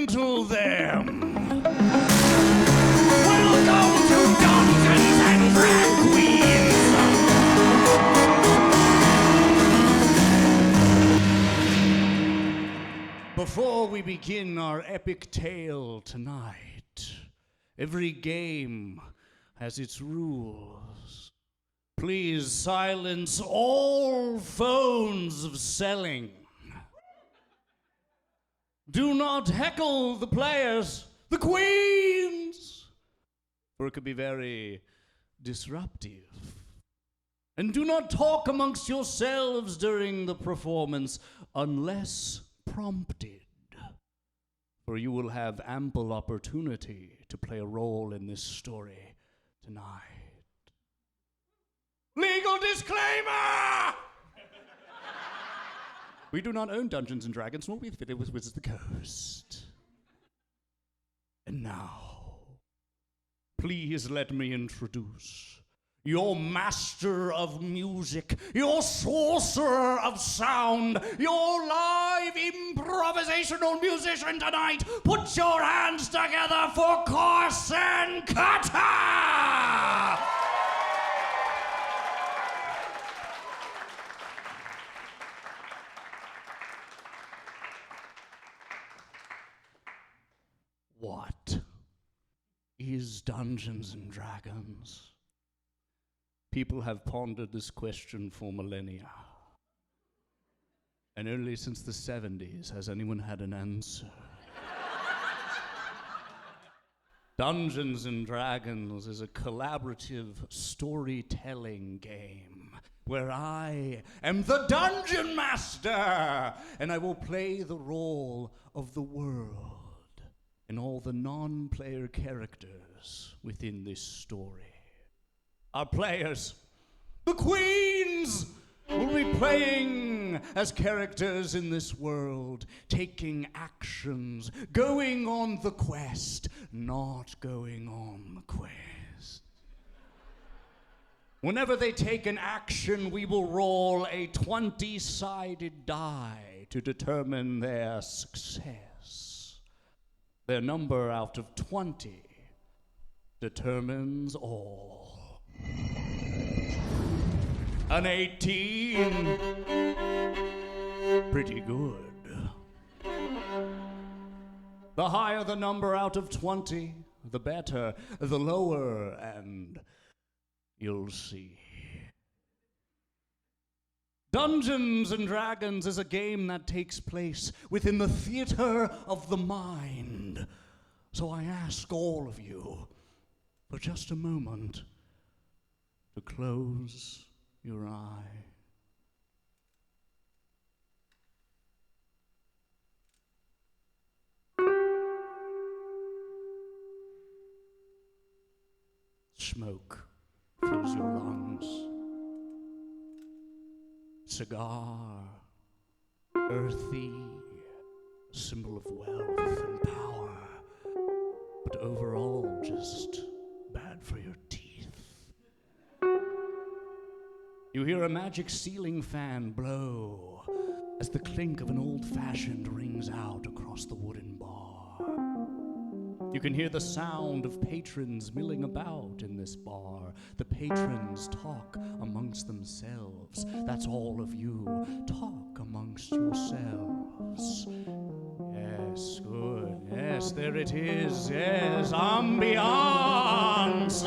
into them. Welcome to Dungeons and Drag Queens. Before we begin our epic tale tonight, every game has its rules. Please silence all phones of selling. Do not heckle the players, the queens, for it could be very disruptive. And do not talk amongst yourselves during the performance unless prompted, for you will have ample opportunity to play a role in this story tonight. Legal disclaimer! We do not own Dungeons & Dragons, nor we affiliated with Wizards of the Coast. And now, please let me introduce your master of music, your sorcerer of sound, your live improvisational musician tonight. Put your hands together for Carson Cutter! What is Dungeons and Dragons? People have pondered this question for millennia. And only since the 70s has anyone had an answer. Dungeons and Dragons is a collaborative storytelling game where I am the Dungeon Master, and I will play the role of the world and all the non-player characters within this story. Our players, the queens, will be playing as characters in this world, taking actions, going on the quest, not going on the quest. Whenever they take an action, we will roll a 20-sided die to determine their success. Their number out of 20 determines all. An 18. Pretty good. The higher the number out of 20, the better. The lower, and you'll see. Dungeons and Dragons is a game that takes place within the theater of the mind. So I ask all of you, for just a moment, to close your eye. Smoke fills your lungs. Cigar, earthy, a symbol of wealth and power, but overall just bad for your teeth. You hear a magic ceiling fan blow as the clink of an old-fashioned rings out across the wooden bar. You can hear the sound of patrons milling about in this bar. The patrons talk amongst themselves. That's all of you. Talk amongst yourselves. Yes, good. Yes, there it is. Yes, ambiance.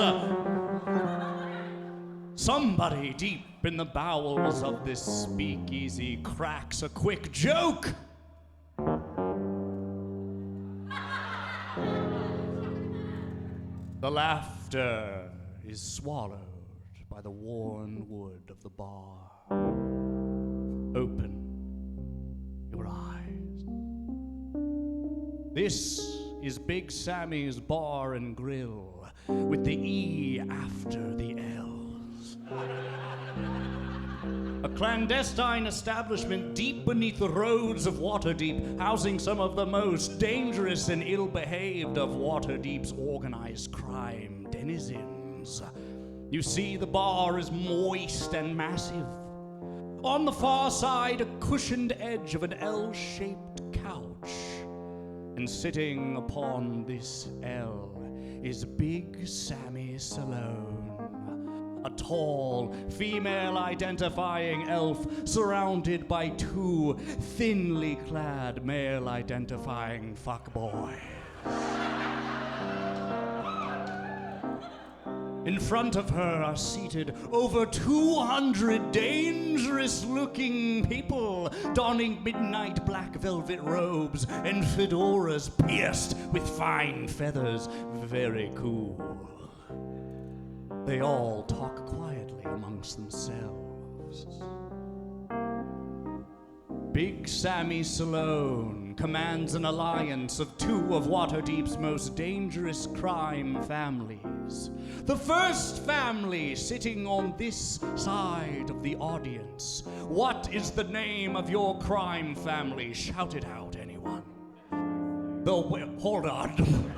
Somebody deep in the bowels of this speakeasy cracks a quick joke. The laughter is swallowed by the worn wood of the bar. Open your eyes. This is Big Sammy's Bar and Grill, with the E after the L's. A clandestine establishment deep beneath the roads of Waterdeep, housing some of the most dangerous and ill-behaved of Waterdeep's organized crime denizens. You see, the bar is moist and massive. On the far side, a cushioned edge of an L-shaped couch. And sitting upon this L is Big Sammy Salone, a tall, female-identifying elf surrounded by two thinly clad, male-identifying fuckboys. In front of her are seated over 200 dangerous-looking people, donning midnight black velvet robes and fedoras pierced with fine feathers. Very cool. They all talk quietly amongst themselves. Big Sammy Salone commands an alliance of two of Waterdeep's most dangerous crime families. The first family sitting on this side of the audience. What is the name of your crime family? Shout it out, anyone. Hold on.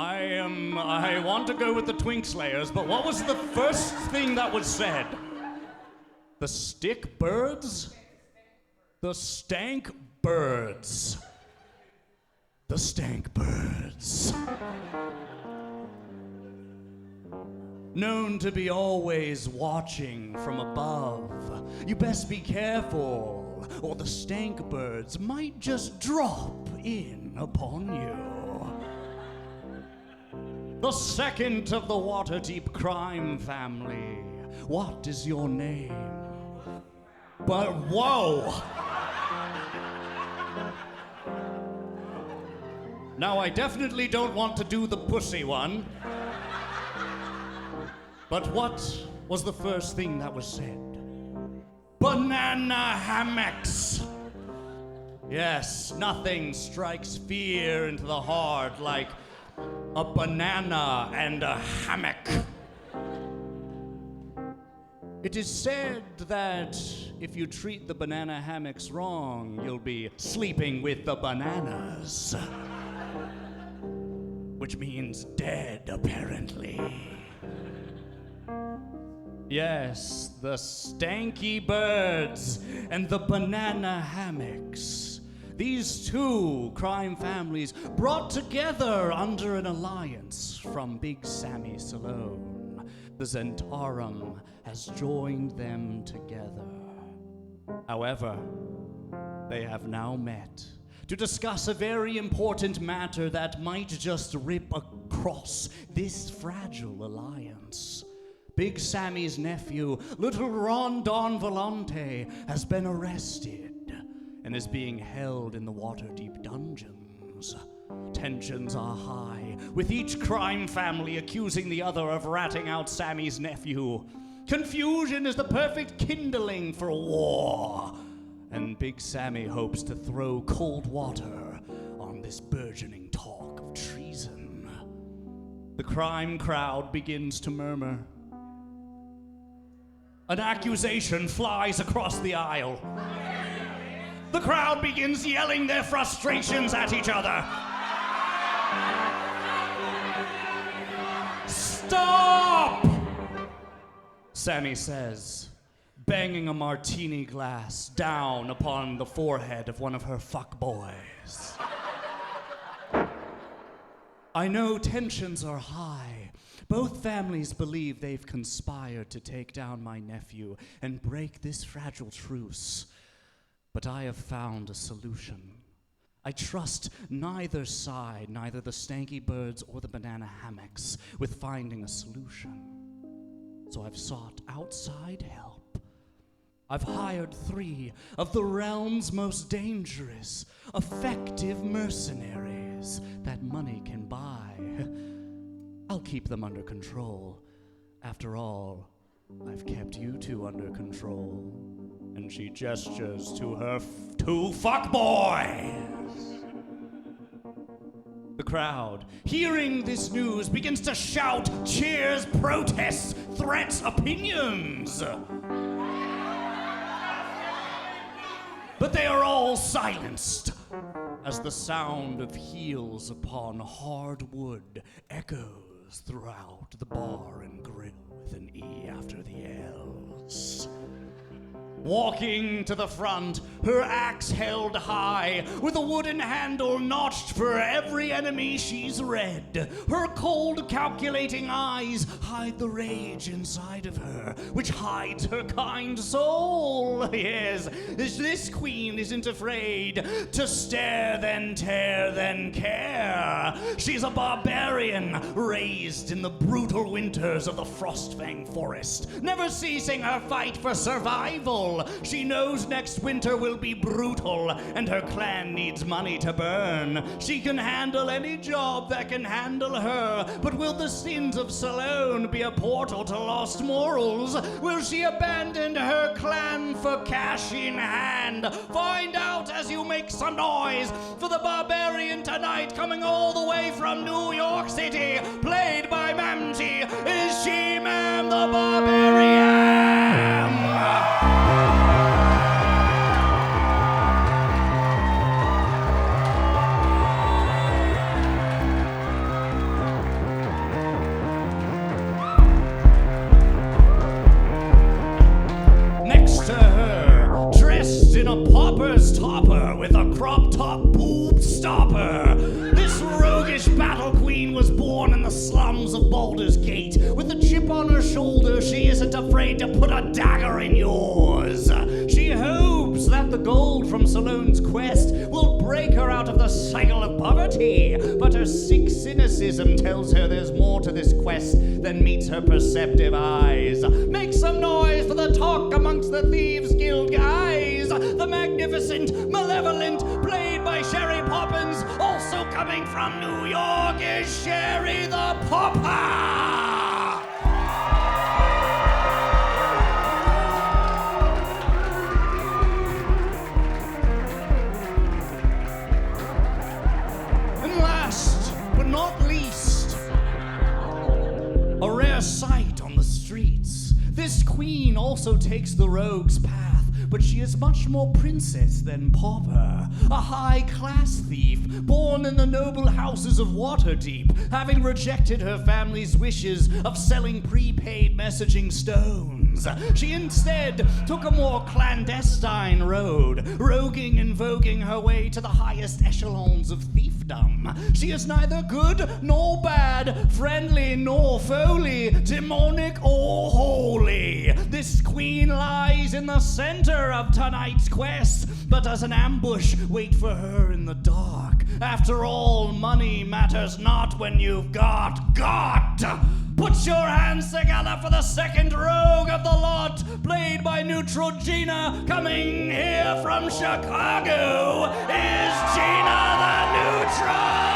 I want to go with the Twink Slayers, but what was the first thing that was said? The stick birds? The stank birds. The stank birds. Known to be always watching from above. You best be careful, or the stank birds might just drop in upon you. The second of the Waterdeep crime family. What is your name? But whoa! Now, I definitely don't want to do the pussy one. But what was the first thing that was said? Banana hammocks! Yes, nothing strikes fear into the heart like a banana and a hammock. It is said that if you treat the banana hammocks wrong, you'll be sleeping with the bananas. Which means dead, apparently. Yes, the stanky birds and the banana hammocks. These two crime families brought together under an alliance from Big Sammy Salone. The Zentarum has joined them together. However, they have now met to discuss a very important matter that might just rip across this fragile alliance. Big Sammy's nephew, little Rondon Volante, has been arrested and is being held in the Waterdeep Dungeons. Tensions are high, with each crime family accusing the other of ratting out Sammy's nephew. Confusion is the perfect kindling for war, and Big Sammy hopes to throw cold water on this burgeoning talk of treason. The crime crowd begins to murmur. An accusation flies across the aisle. The crowd begins yelling their frustrations at each other. Stop! Sammy says, banging a martini glass down upon the forehead of one of her fuckboys. I know tensions are high. Both families believe they've conspired to take down my nephew and break this fragile truce. But I have found a solution. I trust neither side, neither the stanky birds or the banana hammocks, with finding a solution. So I've sought outside help. I've hired 3 of the realm's most dangerous, effective mercenaries that money can buy. I'll keep them under control. After all, I've kept you two under control. And she gestures to her 2 fuckboys. The crowd, hearing this news, begins to shout, cheers, protests, threats, opinions. But they are all silenced as the sound of heels upon hard wood echoes throughout the bar and grill with an E after the L's. walking to the front, her axe held high, with a wooden handle notched for every enemy she's read. Her cold, calculating eyes hide the rage inside of her, which hides her kind soul. Yes, this queen isn't afraid to stare, then tear, then care. She's a barbarian, raised in the brutal winters of the Frostfang forest, never ceasing her fight for survival. She knows next winter will be brutal, and her clan needs money to burn. She can handle any job that can handle her, but will the sins of Salone be a portal to lost morals? Will she abandon her clan for cash in hand? Find out as you make some noise for the barbarian tonight, coming all the way from New York City, played by Mamsie. Is she, ma'am, the barbarian? In a pauper's topper with a crop top boob stopper, this roguish battle queen was born in the slums of Baldur's Gate. With a chip on her shoulder, she isn't afraid to put a dagger in yours. She hopes that the gold from Salone's quest will break her out of the cycle of poverty, but her sick cynicism tells her there's more to this quest than meets her perceptive eyes. Make some noise for the talk amongst the Thieves Guild guys. The magnificent, malevolent, played by Sherry Poppins, also coming from New York, is Sherry the Popper! And last but not least, a rare sight on the streets. This queen also takes the rogue's path, but she is much more princess than pauper, a high-class thief, born in the noble houses of Waterdeep, having rejected her family's wishes of selling prepaid messaging stones. She instead took a more clandestine road, roguing and voguing her way to the highest echelons of thiefdom. She is neither good nor bad, friendly nor foely, demonic or holy. This queen lies in the center of tonight's quest, but as an ambush, wait for her in the dark. After all, money matters not when you've got. Put your hands together for the second rogue of the lot, played by neutral Gina, coming here from Chicago, is Gina the Neutral!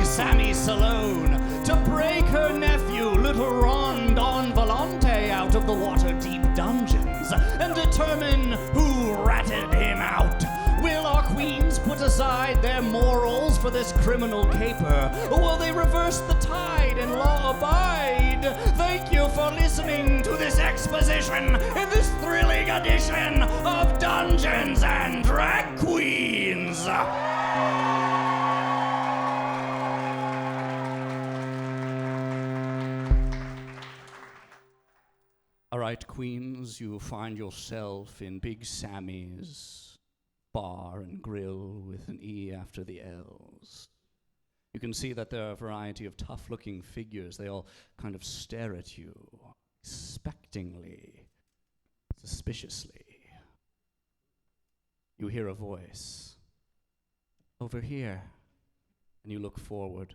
Sammy Salone to break her nephew, little Ron Don Volante, out of the Waterdeep Dungeons and determine who ratted him out. Will our queens put aside their morals for this criminal caper, or will they reverse the tide and law abide? Thank you for listening to this exposition in this thrilling edition of Dungeons and Drag Queens. All right, queens, you find yourself in Big Sammy's bar and grill with an E after the L's. You can see that there are a variety of tough-looking figures. They all kind of stare at you, expectingly, suspiciously. You hear a voice. Over here. And you look forward.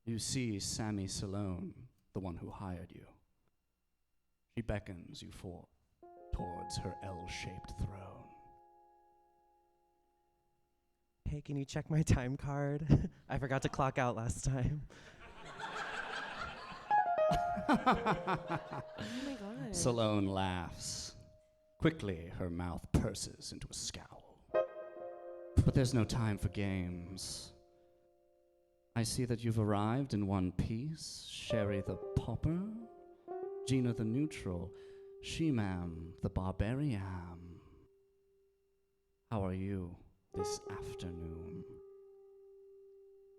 You see Sammy Salone, the one who hired you. She beckons you forth towards her L-shaped throne. Hey, can you check my time card? I forgot to clock out last time. Oh my god. Salone laughs. Quickly, her mouth purses into a scowl. But there's no time for games. I see that you've arrived in one piece. Sherry the Popper, Gina the Neutral, She-Ma'am the Barbarian. How are you this afternoon?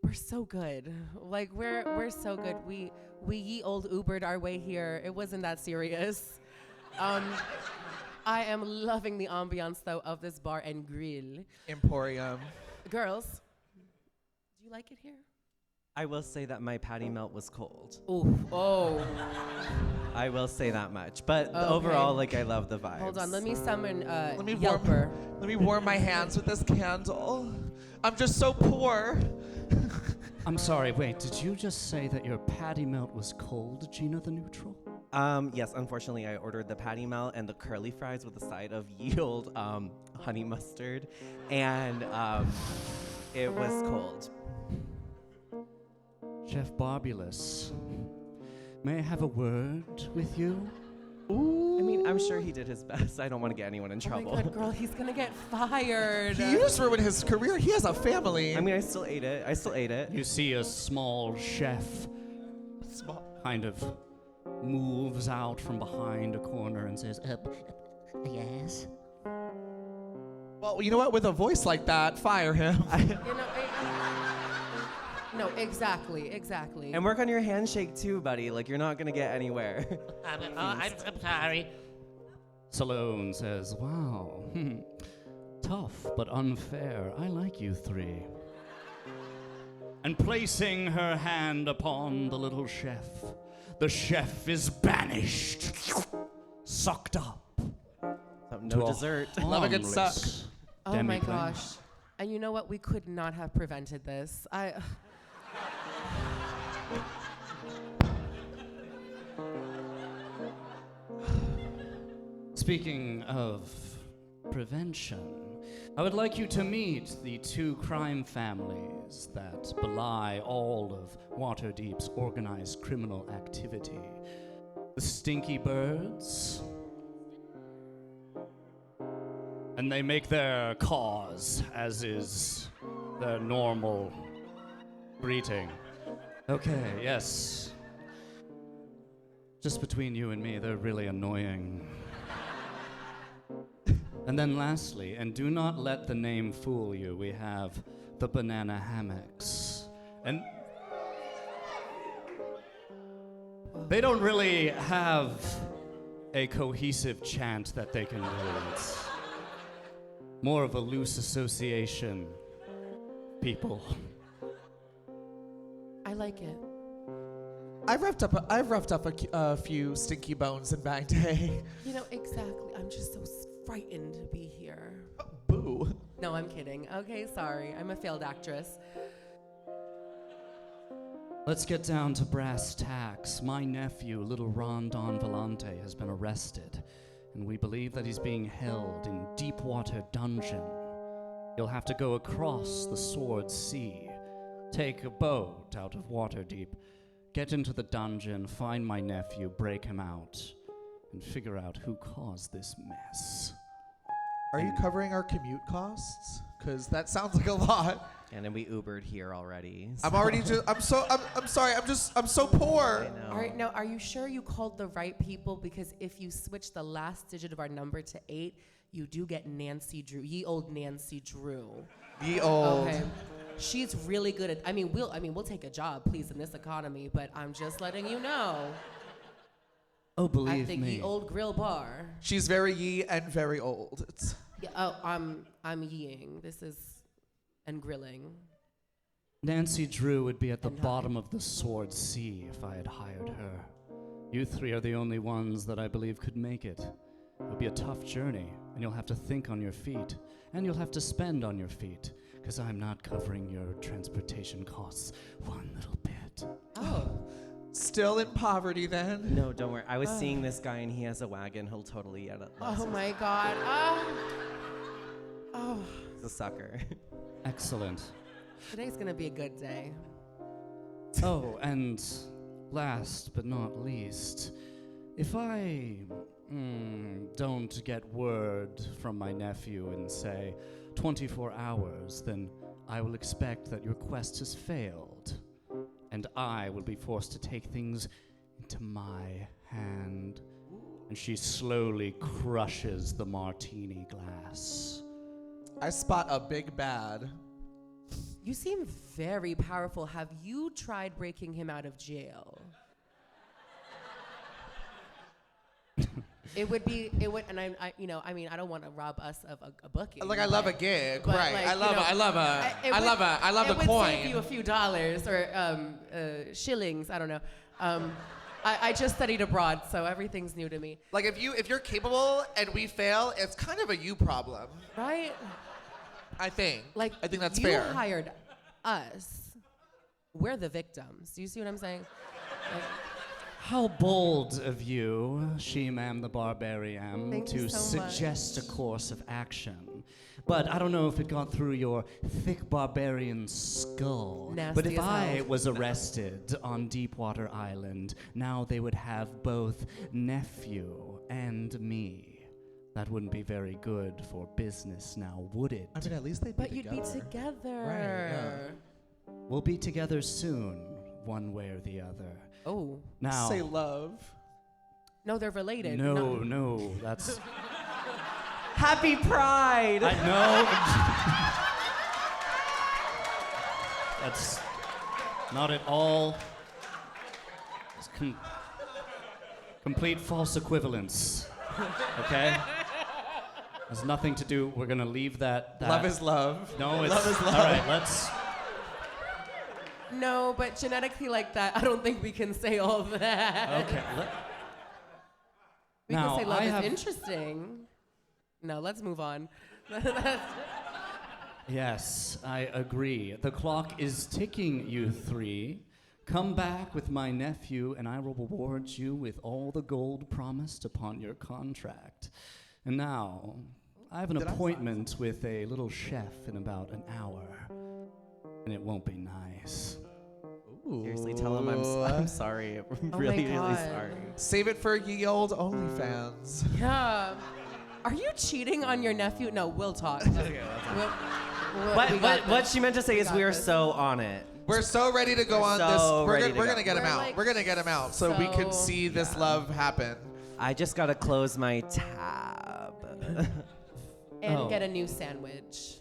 We're so good. Like we're so good. We ye old Ubered our way here. It wasn't that serious. I am loving the ambiance though of this bar and grill. Emporium. Girls, do you like it here? I will say that my patty melt was cold. Ooh. Oh. I will say that much. But Okay. overall, like, I love the vibes. Hold on. Let me summon me Yelper. Let me warm my hands with this candle. I'm just so poor. I'm sorry, wait, did you just say that your patty melt was cold, Gina the Neutral? Yes, unfortunately, I ordered the patty melt and the curly fries with a side of ye old honey mustard, and it was cold. Chef Barbulus, may I have a word with you? I mean, I'm sure he did his best. I don't want to get anyone in Oh trouble. my God, girl, he's gonna get fired. You just ruined his career. He has a family. I mean, I still ate it. You see a small chef kind of moves out from behind a corner and says, yes? Well, you know what? With a voice like that, fire him. No, exactly. And work on your handshake too, buddy. Like, you're not gonna get anywhere. I'm sorry. Salone says, wow, tough but unfair. I like you three. And placing her hand upon the little chef, the chef is banished, sucked up. No dessert. Love a good suck. Oh my Demi-plane. gosh. And you know what? We could not have prevented this. Speaking of prevention, I would like you to meet the two crime families that belie all of Waterdeep's organized criminal activity. The Stinky Birds. And they make their cause, as is their normal greeting. Okay, yes. Just between you and me, they're really annoying. And then lastly, and do not let the name fool you, we have the banana hammocks. And they don't really have a cohesive chant that they can do. It's more of a loose association, people. I like it. I've roughed up a few stinky bones in my day. You know, exactly. I'm just so frightened to be here. Boo. No, I'm kidding. Okay, sorry. I'm a failed actress. Let's get down to brass tacks. My nephew, little Rondon Volante, has been arrested, and we believe that he's being held in Deepwater Dungeon. You'll have to go across the Sword Sea, take a boat out of Waterdeep, get into the dungeon, find my nephew, break him out, and figure out who caused this mess. Are you covering our commute costs? Because that sounds like a lot. And then we Ubered here already. I'm sorry. I'm so poor. I know. All right, now, are you sure you called the right people? Because if you switch the last digit of our number to 8, you do get Nancy Drew. Ye old Nancy Drew. Ye old. Okay. She's really good at. We'll take a job, please, in this economy. But I'm just letting you know. Oh, believe At the me. Ye Old Grill Bar. She's very ye and very old. Yeah, oh, I'm yeing. This is and grilling. Nancy Drew would be at the And bottom of the Sword Sea if I had hired her. You three are the only ones that I believe could make it. It'll be a tough journey, and you'll have to think on your feet, and you'll have to spend on your feet, because I'm not covering your transportation costs one little bit. Oh. Still in poverty then. No, don't worry. I was seeing this guy and he has a wagon. He'll totally get it. Oh my God. Oh. He's a sucker. Excellent. Today's gonna be a good day. Oh, and last but not least, if I don't get word from my nephew in, say, 24 hours, then I will expect that your quest has failed. and I will be forced to take things into my hand. And she slowly crushes the martini glass. I spot a big bad. You seem very powerful. Have you tried breaking him out of jail? It would, and I don't want to rob us of a booking. Like I love a gig, but, right? like, I love the It would coin. save you a few dollars or shillings. I don't know. I just studied abroad, so everything's new to me. Like if you're capable and we fail, it's kind of a you problem, Right? I think. Like I think that's you fair. hired us. We're the victims. Do you see what I'm saying? Like, How bold of you, She-Man the Barbarian, Thank to you so much. suggest a course of action. But I don't know if it got through your thick barbarian skull. Nasty but if as I hell. was arrested on Deepwater Island, now they would have both nephew and me. That wouldn't be very good for business now, would it? I mean, at least they'd be but you'd be together. Right, yeah. We'll be together soon, one way or the other. Oh. Now, Say love. No, they're related. no, that's... Happy Pride! I know. That's not at all. It's complete false equivalence. Okay? Has nothing to do. We're gonna leave that. Love is love. No, it's love is love. all right. Let's. No, but genetically like that, I don't think we can say all that. Okay. We Now, can say love I is have- interesting. No, let's move on. Yes, I agree. The clock is ticking, you three. Come back with my nephew, and I will reward you with all the gold promised upon your contract. And now, I have an appointment with a little chef in about an hour, and it won't be nice. Seriously, tell him I'm sorry. I'm Oh really, my really God. sorry. Save it for ye old OnlyFans. Yeah. Are you cheating on your nephew? No, we'll talk. What she meant to say is got we are this. so on it. We're so ready to go on so this. We're ready gonna, to we're go. gonna get him We're out. like We're gonna get him out so we can so- see this love happen. I just gotta close my tab. And Oh. get a new sandwich.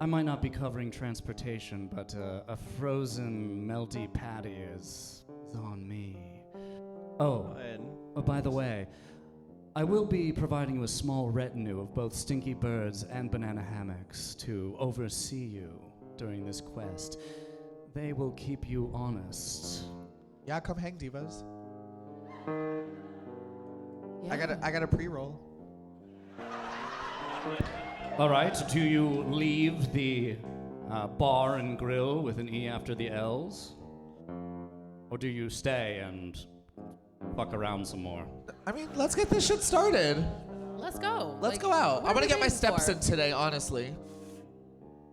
I might not be covering transportation, but a frozen melty patty is on me. Oh, by the way, I will be providing you a small retinue of both stinky birds and banana hammocks to oversee you during this quest. They will keep you honest. Yeah, come hang, divas. Yeah. I got a pre-roll. All right, do you leave the bar and grill with an E after the L's? Or do you stay and fuck around some more? I mean, let's get this shit started. Let's go. Let's Like, go out. what I'm are gonna we get my waiting steps for? in today, honestly.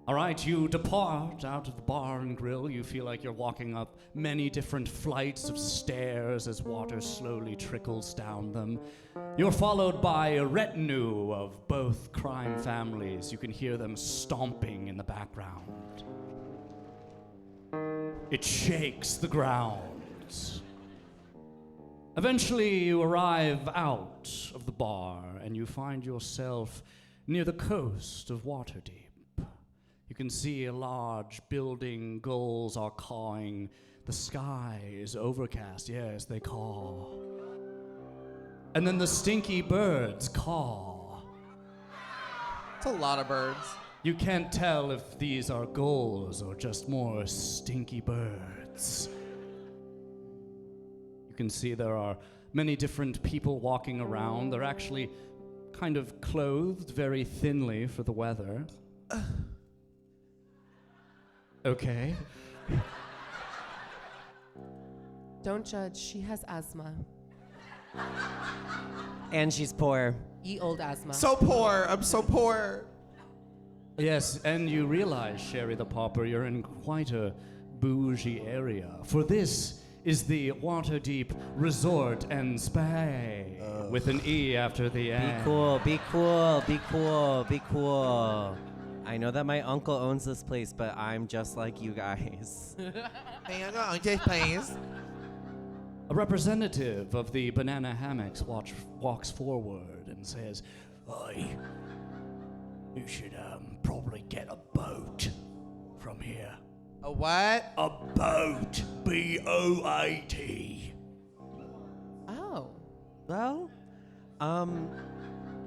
All right, you depart out of the bar and grill. You feel like you're walking up many different flights of stairs as water slowly trickles down them. You're followed by a retinue of both crime families. You can hear them stomping in the background. It shakes the ground. Eventually, you arrive out of the bar and you find yourself near the coast of Waterdeep. You can see a large building, gulls are cawing. The sky is overcast, yes, they caw. And then the stinky birds caw. It's a lot of birds. You can't tell if these are gulls or just more stinky birds. You can see there are many different people walking around. They're actually kind of clothed very thinly for the weather. Okay. Don't judge. She has asthma. And she's poor. Ye old asthma. So poor. I'm so poor. Yes, and you realize, Sherry the Pauper, you're in quite a bougie area. For this is the Waterdeep Resort and Spa, with an E after the Be end. cool, be cool, be cool, be cool. I know that my uncle owns this place, but I'm just like you guys. Hey, I got this place. A representative of the Banana Hammocks walks forward and says, "Oi, you should probably get a boat from here. A what? A boat. B-O-A-T. Oh. Well,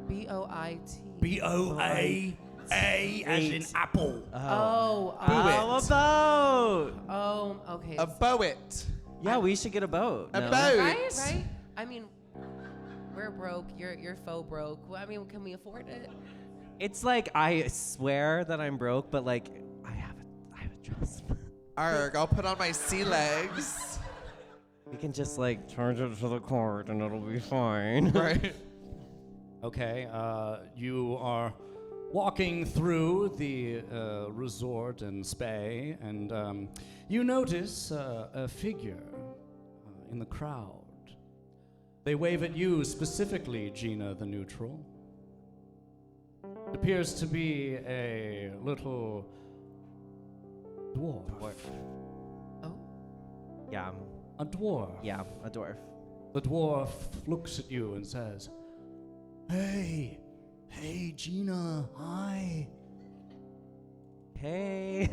B-O-I-T. B-O-A-A as in apple. Oh. a boat. Oh, okay. A boat. Yeah, we should get a boat. A no? boat. Right? I mean, we're broke. You're faux broke. Well, I mean, can we afford it? It's like I swear that I'm broke, but like I have a trust. Arg, I'll put on my sea legs. We can just like charge it to the cord and it'll be fine. Right. Okay, you are walking through the resort and spa, and you notice a figure in the crowd. They wave at you specifically, Gina the Neutral. It appears to be a little dwarf. Oh. Yeah, A dwarf. yeah, a dwarf. The dwarf looks at you and says, Hey, Gina, hi. Hey.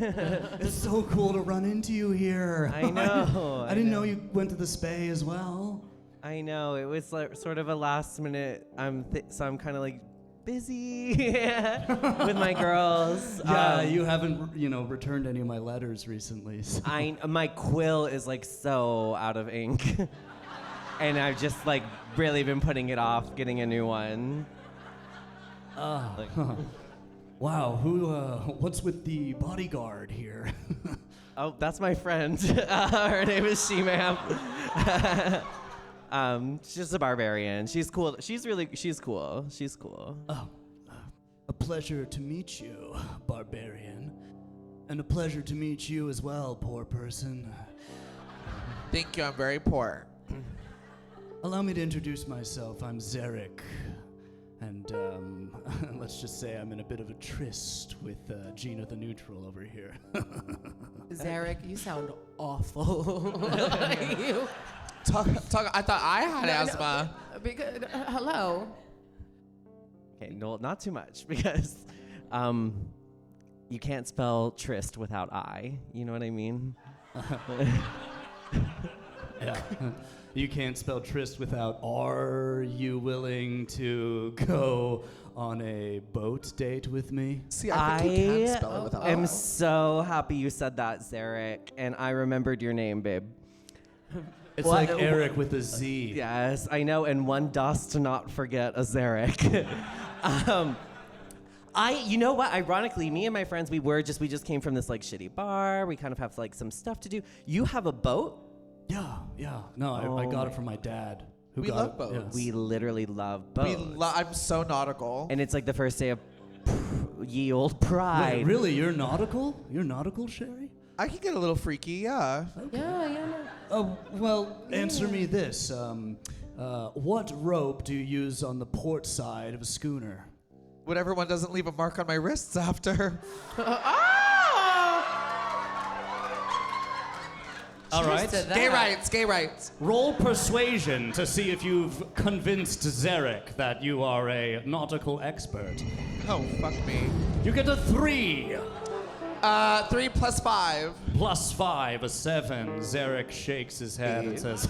It's so cool to run into you here. I know. I didn't know you went to the spa as well. I know. It was like sort of a last minute. So I'm kind of like busy with my girls. Yeah, you haven't, returned any of my letters recently. So. My quill is like so out of ink, and I've just like really been putting it off getting a new one. Wow, what's with the bodyguard here? Oh, that's my friend. Her name is She-Ma'am. She's just a barbarian. She's cool. She's cool. She's cool. Oh, a pleasure to meet you, barbarian. And a pleasure to meet you as well, poor person. Thank you, I'm very poor. Allow me to introduce myself. I'm Zarek. And let's just say I'm in a bit of a tryst with Gina the Neutral over here. Zarek, you sound awful. You. Talk. I thought I had asthma. Because, hello. Okay, no, not too much because you can't spell tryst without I. You know what I mean? Yeah. You can't spell tryst without are you willing to go on a boat date with me? See, I think you can spell it without I'm I. so happy you said that, Zarek, and I remembered your name, babe. It's What- like Eric with a Z. Yes, I know, and one does not forget a Zarek. You know what? Ironically, me and my friends, we just came from this like shitty bar. We kind of have like some stuff to do. You have a boat? Yeah. No, I got it from my dad. Who We got love it. boats. Yes. We literally love boats. I'm so nautical. And it's like the first day of ye old pride. Wait, really? You're nautical? You're nautical, Sherry? I can get a little freaky, yeah. Yeah. No. Oh, well, answer me this. What rope do you use on the port side of a schooner? Whatever one doesn't leave a mark on my wrists after. All right. to that. Gay rights. Roll persuasion to see if you've convinced Zarek that you are a nautical expert. Oh, fuck me. You get a 3. 3 plus 5. Plus 5, a 7. Zarek shakes his head and says,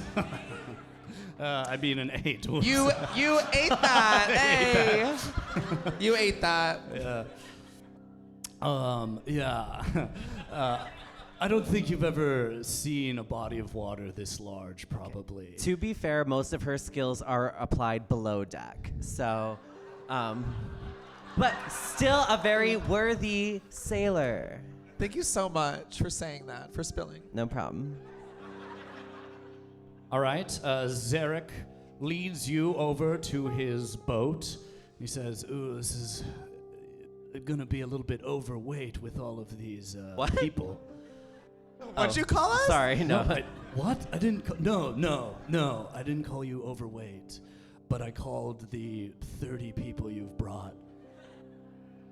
I mean an 8. Whoops. You ate that. Hey. You ate that. Yeah. I don't think you've ever seen a body of water this large, probably. To be fair, most of her skills are applied below deck. So, but still a very worthy sailor. Thank you so much for saying that, for spilling. No problem. All right, Zarek leads you over to his boat. He says, ooh, this is gonna be a little bit overweight with all of these people. What'd you call us? Sorry, no. What? I didn't. No. I didn't call you overweight, but I called the 30 people you've brought.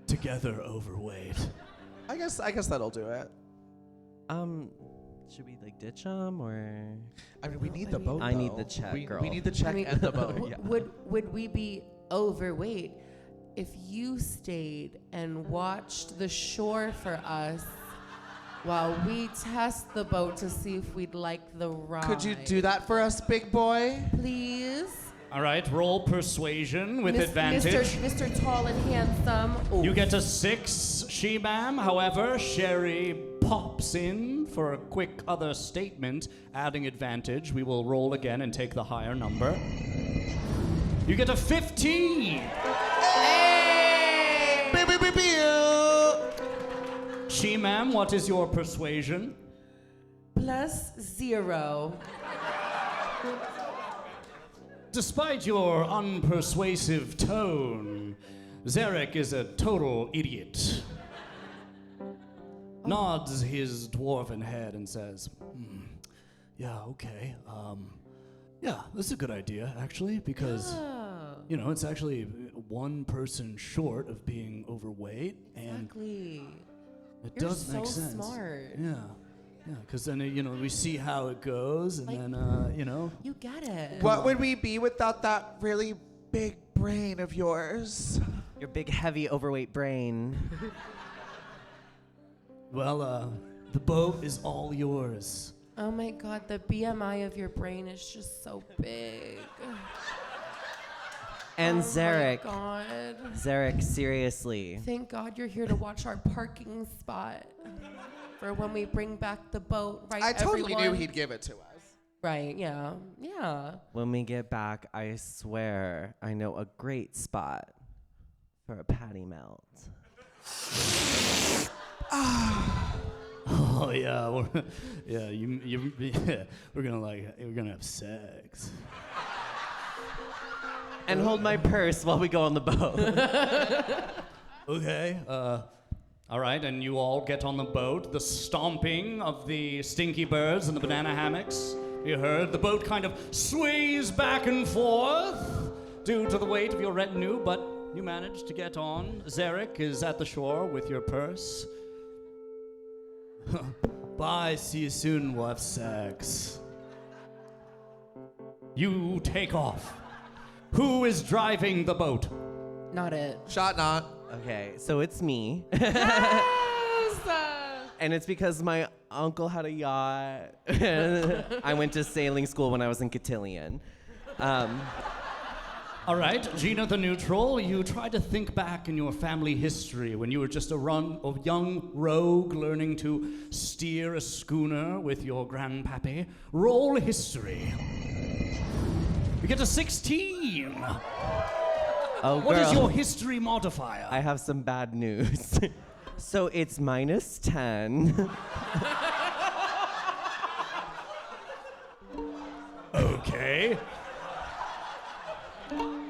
together overweight. I guess that'll do it. Should we like ditch them or? I mean, we need the boat. I need though. the check, we, girl. We need the check and the boat. Yeah. Would we be overweight if you stayed and watched the shore for us while we test the boat to see if we'd like the ride? Could you do that for us, big boy? Please? All right, roll persuasion with advantage. Mr. Tall and Handsome. Ooh. You get a 6, she-ma'am. However, Sherry pops in for a quick other statement, adding advantage. We will roll again and take the higher number. You get a 15. Hey! She-ma'am, what is your persuasion? +0. Despite your unpersuasive tone, Zarek is a total idiot. Nods his dwarven head and says, yeah, okay. Yeah, that's a good idea, actually, because, you know, it's actually one person short of being overweight. Exactly. And it You're does make so sense. smart. Yeah. Yeah, because then, you know, we see how it goes, and Like- then, you know. You get it. What would we be without that really big brain of yours? Your big, heavy, overweight brain. Well, the boat is all yours. Oh my God, the BMI of your brain is just so big. And Oh Zarek. my God. Zarek, seriously. Thank God you're here to watch our parking spot for when we bring back the boat, right? I totally everyone? knew he'd give it to us. Right, yeah. Yeah. When we get back, I swear I know a great spot for a patty melt. Oh yeah, we're gonna have sex. And hold my purse while we go on the boat. Okay. All right, and you all get on the boat. The stomping of the stinky birds and the banana hammocks. You heard the boat kind of sways back and forth due to the weight of your retinue, but you managed to get on. Zarek is at the shore with your purse. Bye, see you soon, we'll have sex. You take off. Who is driving the boat? Not it. Shot not. Okay, so it's me. And it's because my uncle had a yacht. I went to sailing school when I was in Cotillion. All right, Gina the neutral, you try to think back in your family history when you were just a young rogue learning to steer a schooner with your grandpappy. Roll history. You get a 16. Oh, What is girl. your history modifier? I have some bad news. So it's -10. Okay.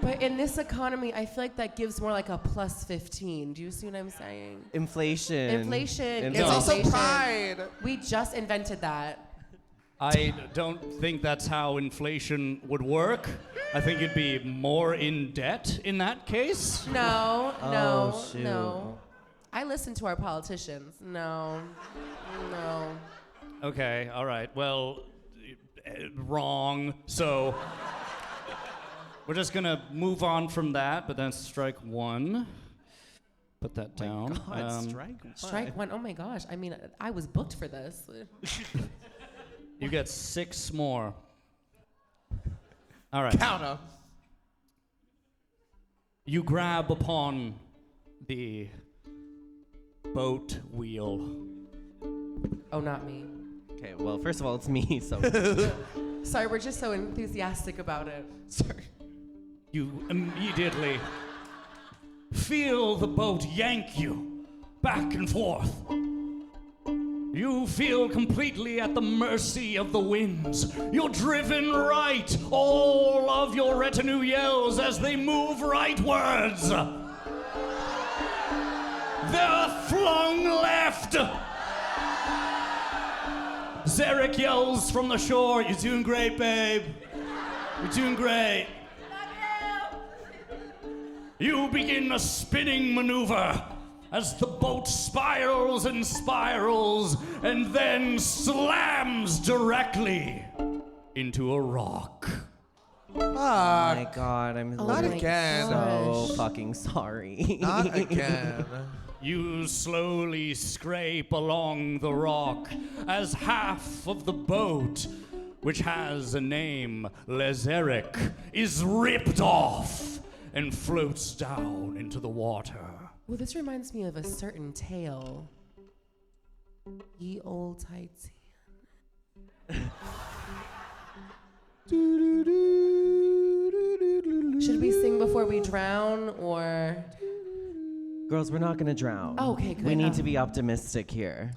But in this economy, I feel like that gives more like a +15. Do you see what I'm saying? Inflation. Inflation. It's also Inflation. pride. We just invented that. I don't think that's how inflation would work. I think you'd be more in debt in that case. No, Oh, no, shoot. no. I listen to our politicians. No, no. Okay, all right. Well, wrong. So we're just gonna move on from that, but then strike one. Put that down. Strike one. Oh my gosh. I mean, I was booked for this. You get 6 more. All right. Count 'em. You grab upon the boat wheel. Oh, not me. Okay, well, first of all, it's me, so. Sorry, we're just so enthusiastic about it. Sorry. You immediately feel the boat yank you back and forth. You feel completely at the mercy of the winds. You're driven right. All of your retinue yells as they move rightwards. They're flung left. Zarek yells from the shore, "You're doing great, babe. You're doing great." You begin a spinning maneuver as the boat spirals and spirals and then slams directly into a rock. Oh my God, I'm Not again. so fucking sorry. Not again. You slowly scrape along the rock as half of the boat, which has a name, Lezeric, is ripped off and floats down into the water. Well, this reminds me of a certain tale. Ye old Titan. Should we sing before we drown, or? Girls, we're not gonna drown. Oh, okay, good. We need to be optimistic here.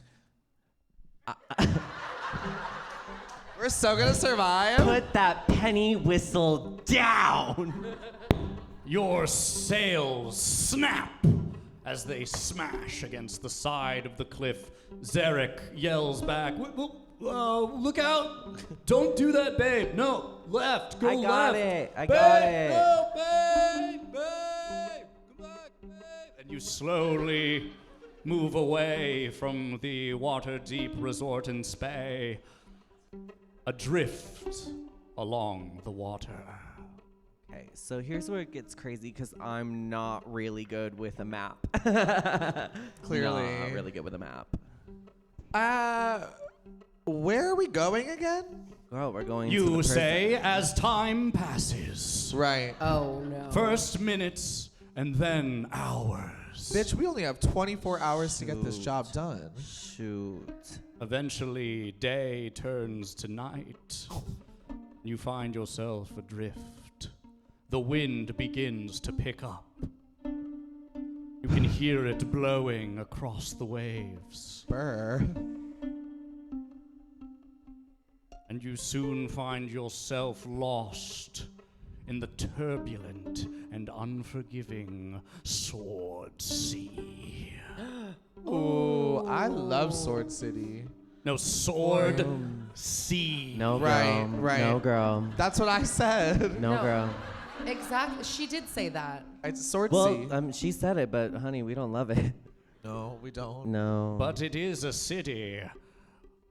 We're so gonna survive. Put that penny whistle down. Your sails snap as they smash against the side of the cliff. Zarek yells back, look out! Don't do that, babe. No, left, go left. I got it. I babe, got it. No, babe, come back, babe. And you slowly move away from the water-deep resort and spa, adrift along the water. Okay, so here's where it gets crazy because I'm not really good with a map. Clearly. Not really good with a map. Where are we going again? Girl, we're going to the You prison. say as time passes. Right. Oh no. First minutes and then hours. Bitch, we only have 24 hours to get this Shoot. job done. Shoot. Eventually, day turns to night. You find yourself adrift. The wind begins to pick up. You can hear it blowing across the waves. Brr. And you soon find yourself lost in the turbulent and unforgiving Sword Sea. Ooh, I love Sword City. No, Sword Sea. No, girl. Right, right. No, girl. That's what I said. No, No. girl. Exactly. She did say that. It's Sword Well, Sea. she said it, but honey, we don't love it. No, we don't. No. But it is a city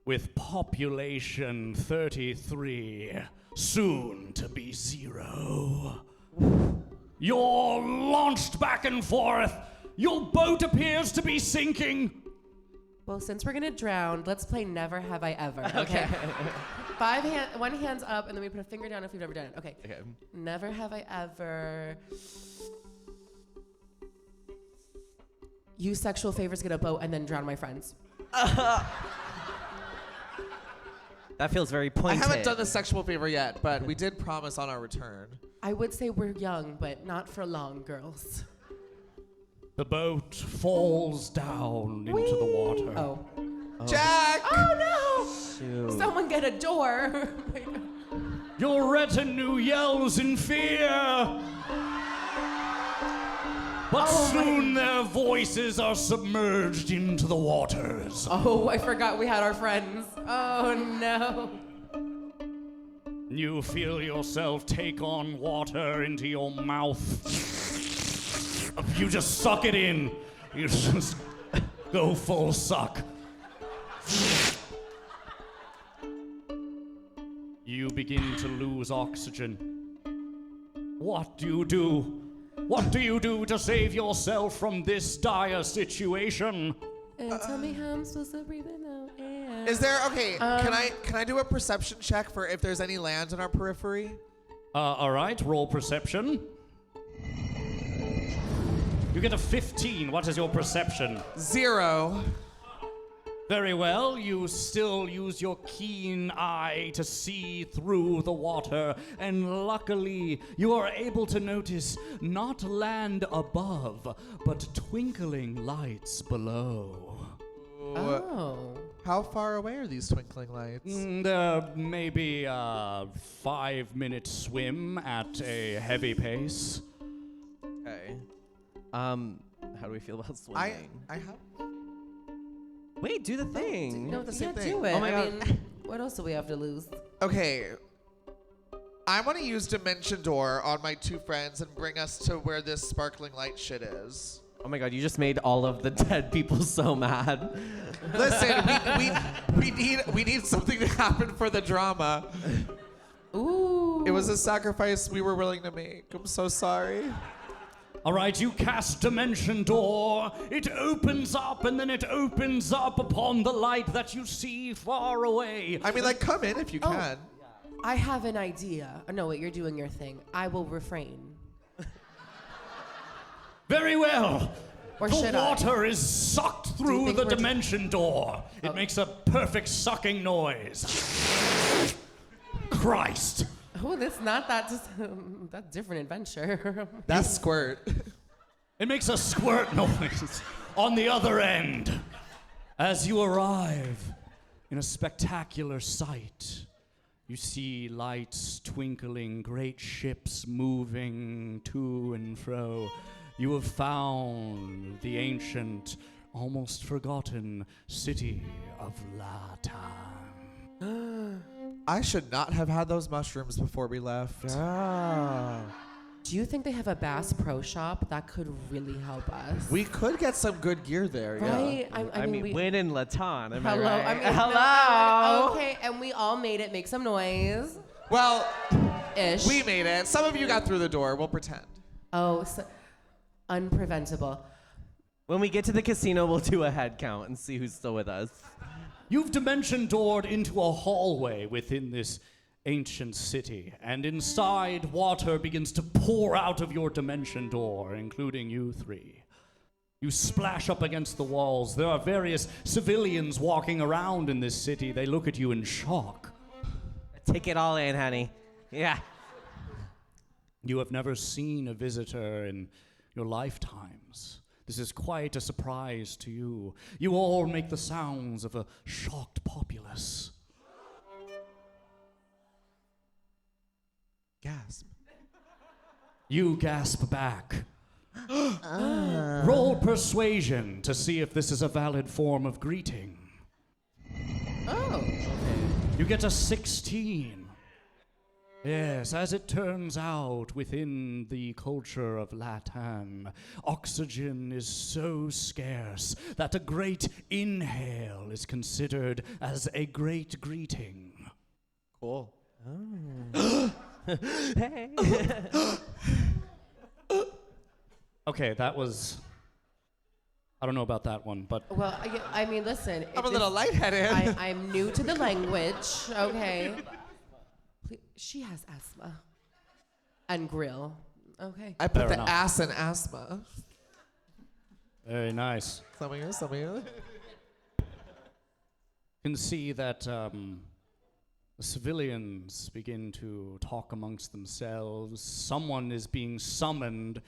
with population 33, soon to be 0. You're launched back and forth. Your boat appears to be sinking. Well, since we're gonna drown, let's play Never Have I Ever. Okay. One hand's up, and then we put a finger down if we've ever done it. Okay. Okay. Never have I ever used sexual favors, get a boat, and then drown my friends. That feels very I pointed. haven't done the sexual favor yet, but we did promise on our return. I would say we're young, but not for long, girls. The boat falls down into the water. Oh. Jack! Oh no! Shoot. Someone get a door. Your retinue yells in fear. But soon their voices are submerged into the waters. Oh, I forgot we had our friends. Oh no. You feel yourself take on water into your mouth. You just suck it in. You just go full suck. You begin to lose oxygen. What do you do? What do you do to save yourself from this dire situation? Tell me how I'm supposed to breathe in the air. Is there, okay, can I do a perception check for if there's any land in our periphery? All right, roll perception. You get a 15. What is your perception? 0. Very well. You still use your keen eye to see through the water, and luckily you are able to notice not land above, but twinkling lights below. Oh. How far away are these twinkling lights? There may be a 5-minute swim at a heavy pace. Okay. How do we feel about swimming? I have. Wait, do the thing. No, the you same can't thing. do it. Oh my I God. mean, what else do we have to lose? Okay. I want to use Dimension Door on my 2 friends and bring us to where this sparkling light shit is. Oh my god, you just made all of the dead people so mad. Listen, we need something to happen for the drama. Ooh. It was a sacrifice we were willing to make. I'm so sorry. All right, you cast Dimension Door. It opens up, and then it opens up upon the light that you see far away. I mean, like, come in if you can. I have an idea. Oh, no, wait, you're doing your thing. I will refrain. Very well. Or the should I? water is sucked through think the we're Dimension Door. It makes a perfect sucking noise. Christ. Oh, that's not that. That's different adventure. That's squirt. It makes a squirt noise on the other end as you arrive in a spectacular sight. You see lights twinkling, great ships moving to and fro. You have found the ancient, almost forgotten city of Latan. I should not have had those mushrooms before we left. Do you think they have a Bass Pro Shop that could really help us? We could get some good gear there, yeah. Right? I mean, when in Latan, am Hello. I right? I mean, Hello. No, okay, and we all made it. Make some noise. Well, Ish. we made it. Some of you got through the door. We'll pretend. Oh, so, unpreventable. When we get to the casino, we'll do a head count and see who's still with us. You've dimension doored into a hallway within this ancient city, and inside, water begins to pour out of your dimension door, including you three. You splash up against the walls. There are various civilians walking around in this city. They look at you in shock. Take it all in, honey. Yeah. You have never seen a visitor in your lifetimes. This is quite a surprise to you. You all make the sounds of a shocked populace. Gasp. You gasp back. Roll persuasion to see if this is a valid form of greeting. Oh. You get a 16. Yes, as it turns out, within the culture of Latan, oxygen is so scarce that a great inhale is considered as a great greeting. Cool. Hey. Okay, that was... I don't know about that one, but... Well, I mean, listen. I'm a little lightheaded. I'm new to the language, okay? She has asthma. And grill. Okay. I put Fair the enough. ass in asthma. Very nice. Some of you. You can see that the civilians begin to talk amongst themselves. Someone is being summoned.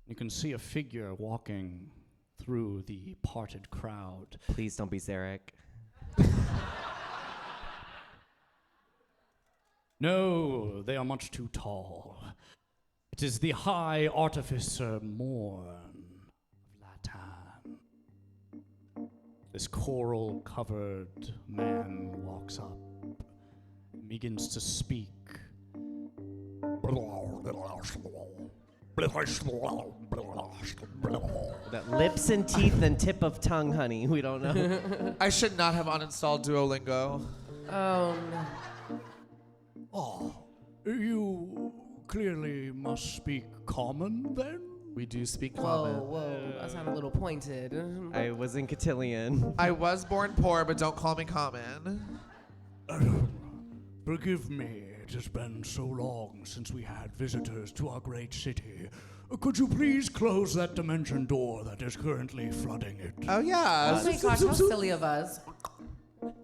You can see a figure walking through the parted crowd. Please don't be Zarek. No, they are much too tall. It is the High Artificer Morn of Latan. This coral-covered man walks up and begins to speak. That lips and teeth and tip of tongue, honey. We don't know. I should not have uninstalled Duolingo. Oh, no. Oh, you clearly must speak common, then? We do speak Whoa, common. whoa. That sounded a little pointed. I was in Cotillion. I was born poor, but don't call me common. Forgive me, it has been so long since we had visitors to our great city. Could you please close that dimension door that is currently flooding it? Oh, yeah. Oh my gosh, how silly of us.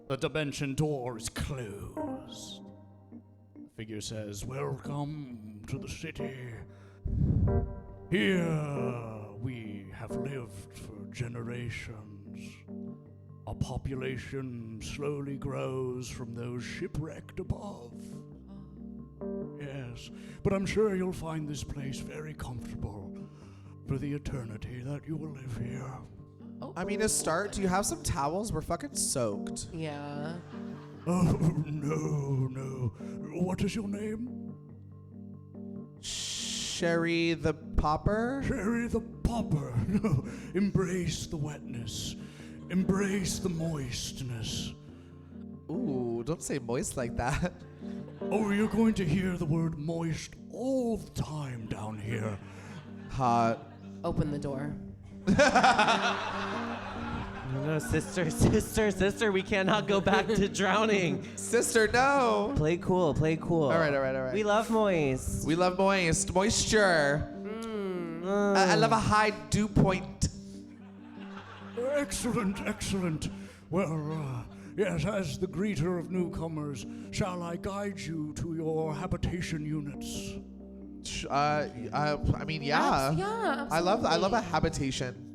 The dimension door is closed. The figure says, "Welcome to the city. Here we have lived for generations. Our population slowly grows from those shipwrecked above. Yes, but I'm sure you'll find this place very comfortable for the eternity that you will live here." I mean, to start, do you have some towels? We're fucking soaked. Yeah. Oh, no. What is your name? Sherry the popper? Cherry the popper. No, embrace the wetness. Embrace the moistness. Ooh, don't say moist like that. Oh, you're going to hear the word moist all the time down here. Hot. Open the door. No, sister, we cannot go back to drowning. Sister, no. Play cool. All right. We love moist. We love moisture. I love a high dew point. Excellent. Well, yes, as the greeter of newcomers, shall I guide you to your habitation units? I mean, yeah. Yeah, I love a absolutely. habitation.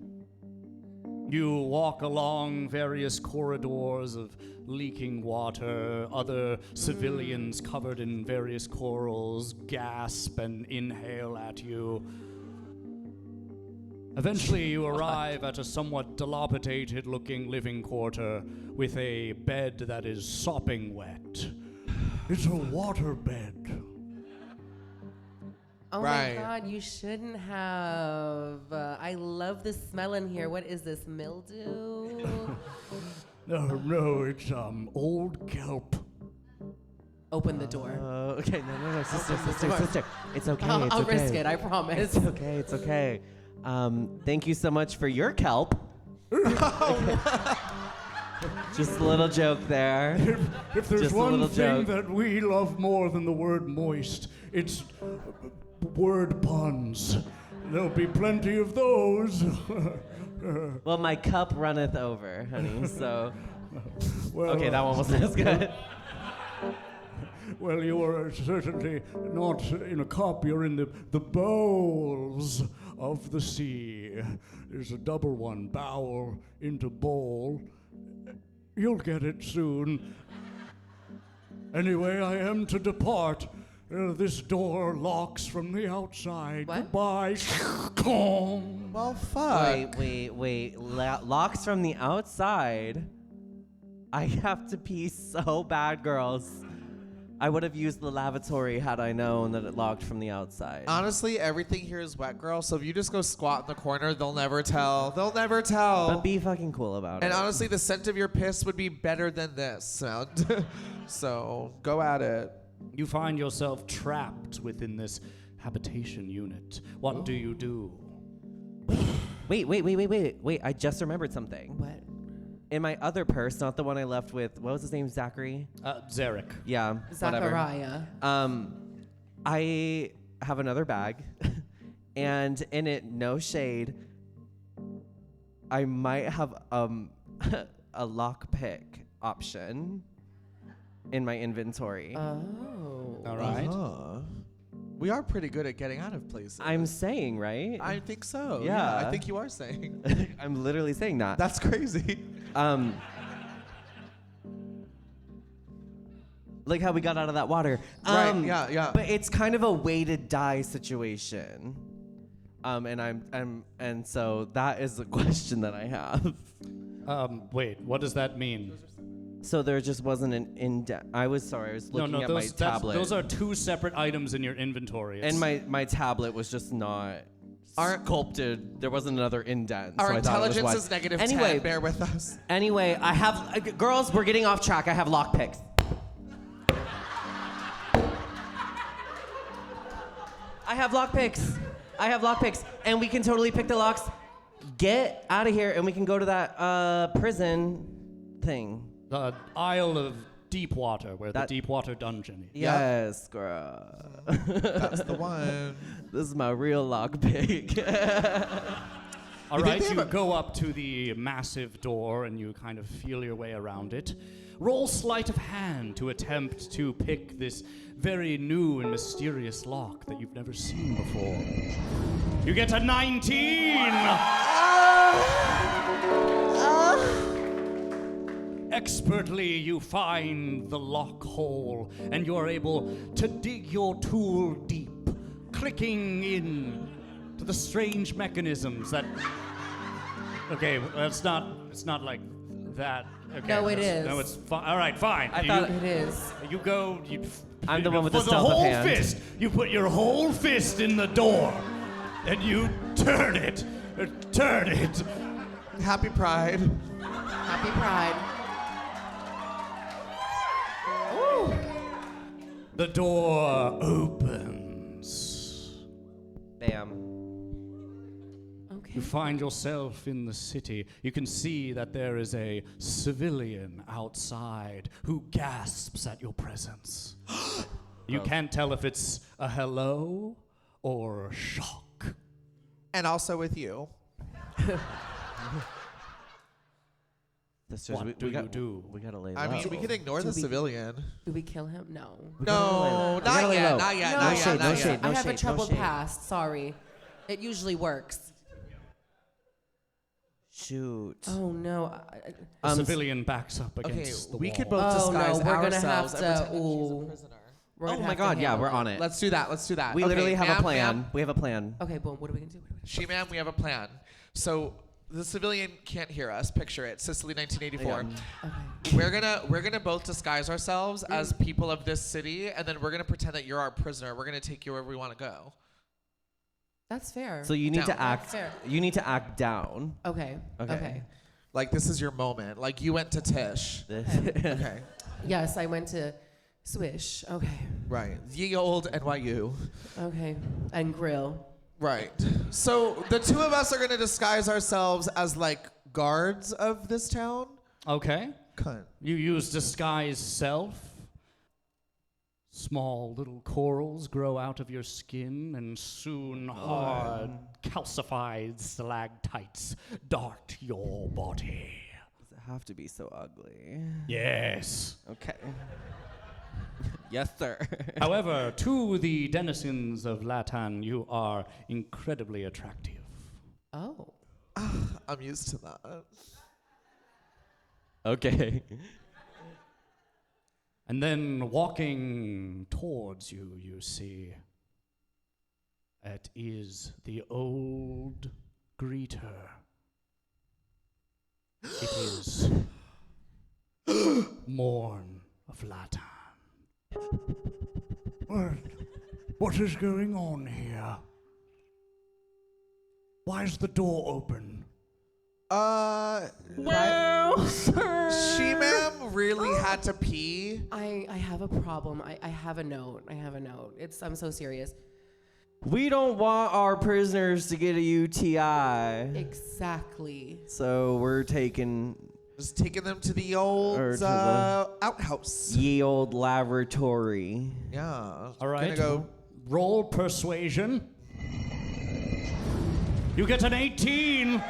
You walk along various corridors of leaking water. Other civilians covered in various corals gasp and inhale at you. Eventually, you arrive at a somewhat dilapidated-looking living quarter with a bed that is sopping wet. It's a water bed. Oh Right. my God, you shouldn't have. I love the smell in here. What is this, mildew? No, it's old kelp. Open the door. Okay, no, sister. It's okay. I'll okay. risk it, I promise. It's okay. Thank you so much for your kelp. Just a little joke there. If there's Just a one little thing joke. that we love more than the word moist, it's word puns. There'll be plenty of those. Well, my cup runneth over, honey, so... Well, Okay, that one wasn't as good. Well, you are certainly not in a cup. You're in the bowls of the sea. There's a double one, bowel into bowl. You'll get it soon. Anyway, I am to depart. This door locks from the outside. What? Goodbye. Well, fuck. Wait. Locks from the outside? I have to pee so bad, girls. I would have used the lavatory had I known that it locked from the outside. Honestly, everything here is wet, girl. So if you just go squat in the corner, they'll never tell. They'll never tell. But be fucking cool about And it. honestly, the scent of your piss would be better than this sound. So go at it. You find yourself trapped within this habitation unit. What do you do? Wait. I just remembered something. What? In my other purse, not the one I left with, what was his name, Zachary? Zarek. Yeah, whatever. Zachariah. I have another bag, and in it, no shade, I might have a lockpick option in my inventory. Oh. All right. We are pretty good at getting out of places. I'm saying, right? I think so. Yeah. I think you are saying. I'm literally saying that. That's crazy. Like how we got out of that water. Right, yeah. But it's kind of a way to die situation. And so that is the question that I have. Wait, what does that mean? So there just wasn't an indent. I was looking at my tablet. Those are two separate items in your inventory. And my tablet was just not sculpted. There wasn't another indent. Our so I thought it was intelligence one. is negative Anyway, 10. Bear with us. Anyway, I have girls. We're getting off track. I have lockpicks. I have lockpicks, and we can totally pick the locks. Get out of here, and we can go to that prison thing. The Isle of Deepwater, where the That- Deepwater Dungeon is. Yes, girl. That's the one. This is my real lockpick. All You think right, they have you a- go up to the massive door and you kind of feel your way around it. Roll sleight of hand to attempt to pick this very new and mysterious lock that you've never seen before. You get a 19! Expertly, you find the lock hole, and you're able to dig your tool deep, clicking in to the strange mechanisms that. Okay, well, it's not like that. Okay, No, it that's- is. No, it's fine. All right, fine. I thought- It is. You I'm the one with the for stealth of whole hand. fist. You put your whole fist in the door. and you turn it. Turn it. Happy Pride. Happy Pride. Ooh. The door opens. Bam. Okay. You find yourself in the city. You can see that there is a civilian outside who gasps at your presence. You can't tell if it's a hello or a shock. And also with you. Sisters, What do you do? We gotta lay low. I mean, we can ignore the civilian. Do we kill him? No. No, gotta lay low. not yet, No not shade, yet, no not shade, yet. no I have a shade, no troubled shade. past. Sorry. It usually works. Shoot. Oh no. The civilian backs up Okay, against the we wall. could both Oh, no, disguise we're gonna have ourselves and to- pretend that she's a ooh. prisoner. We're Oh gonna my have to God, yeah, handle we're it. on it. Let's do that. Let's do that. We Okay, literally have ma'am, a plan. ma'am. We have a plan. Okay, boom. What are we gonna do? She-ma'am, we have a plan. So the civilian can't hear us. Picture it. Sicily, 1984. Okay. We're gonna both disguise ourselves as people of this city, and then we're gonna pretend that you're our prisoner. We're gonna take you wherever we want to go. That's fair. So you need Down. to act. Fair. You need to act down. Okay. Okay. Okay. Like this is your moment. Like you went to Tish. Okay. Yes, I went to Swish. Okay. Right. Ye old NYU. Okay. And grill. Right. So the two of us are gonna disguise ourselves as like guards of this town. Okay. Cunt. You use disguise self. Small little corals grow out of your skin, and soon hard, calcified stalactites dart your body. Does it have to be so ugly? Yes. Okay. Yes, sir. However, to the denizens of Latan, you are incredibly attractive. Oh. I'm used to that. Okay. And then walking towards you, you see, it is the old greeter. It is Morn of Latan. What is going on here? Why is the door open? Well, sir. She-ma'am really had to pee. I have a problem. I have a note. I'm so serious. We don't want our prisoners to get a UTI. Exactly. So we're taking Just taking them to the old Or to the- outhouse. ye old laboratory. Yeah. All right. Gonna go. Roll persuasion. You get an 18.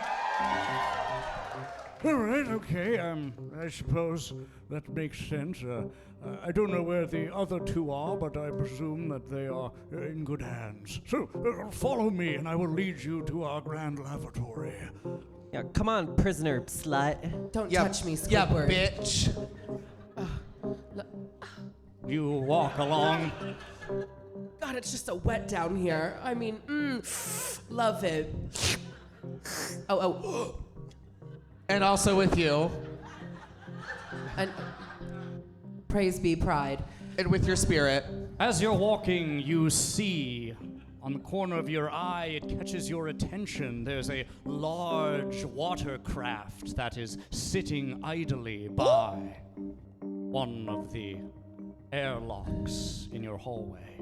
All right, okay. I suppose that makes sense. I don't know where the other two are, but I presume that they are in good hands. So, follow me, and I will lead you to our grand lavatory. Yeah, come on, prisoner slut. Don't Yeah, touch me, yeah, Squidward. bitch. You walk along. God, it's just so wet down here. I mean, love it. Oh. And also with you. And praise be pride. And with your spirit. As you're walking, you see on the corner of your eye, it catches your attention. There's a large watercraft that is sitting idly by one of the airlocks in your hallway.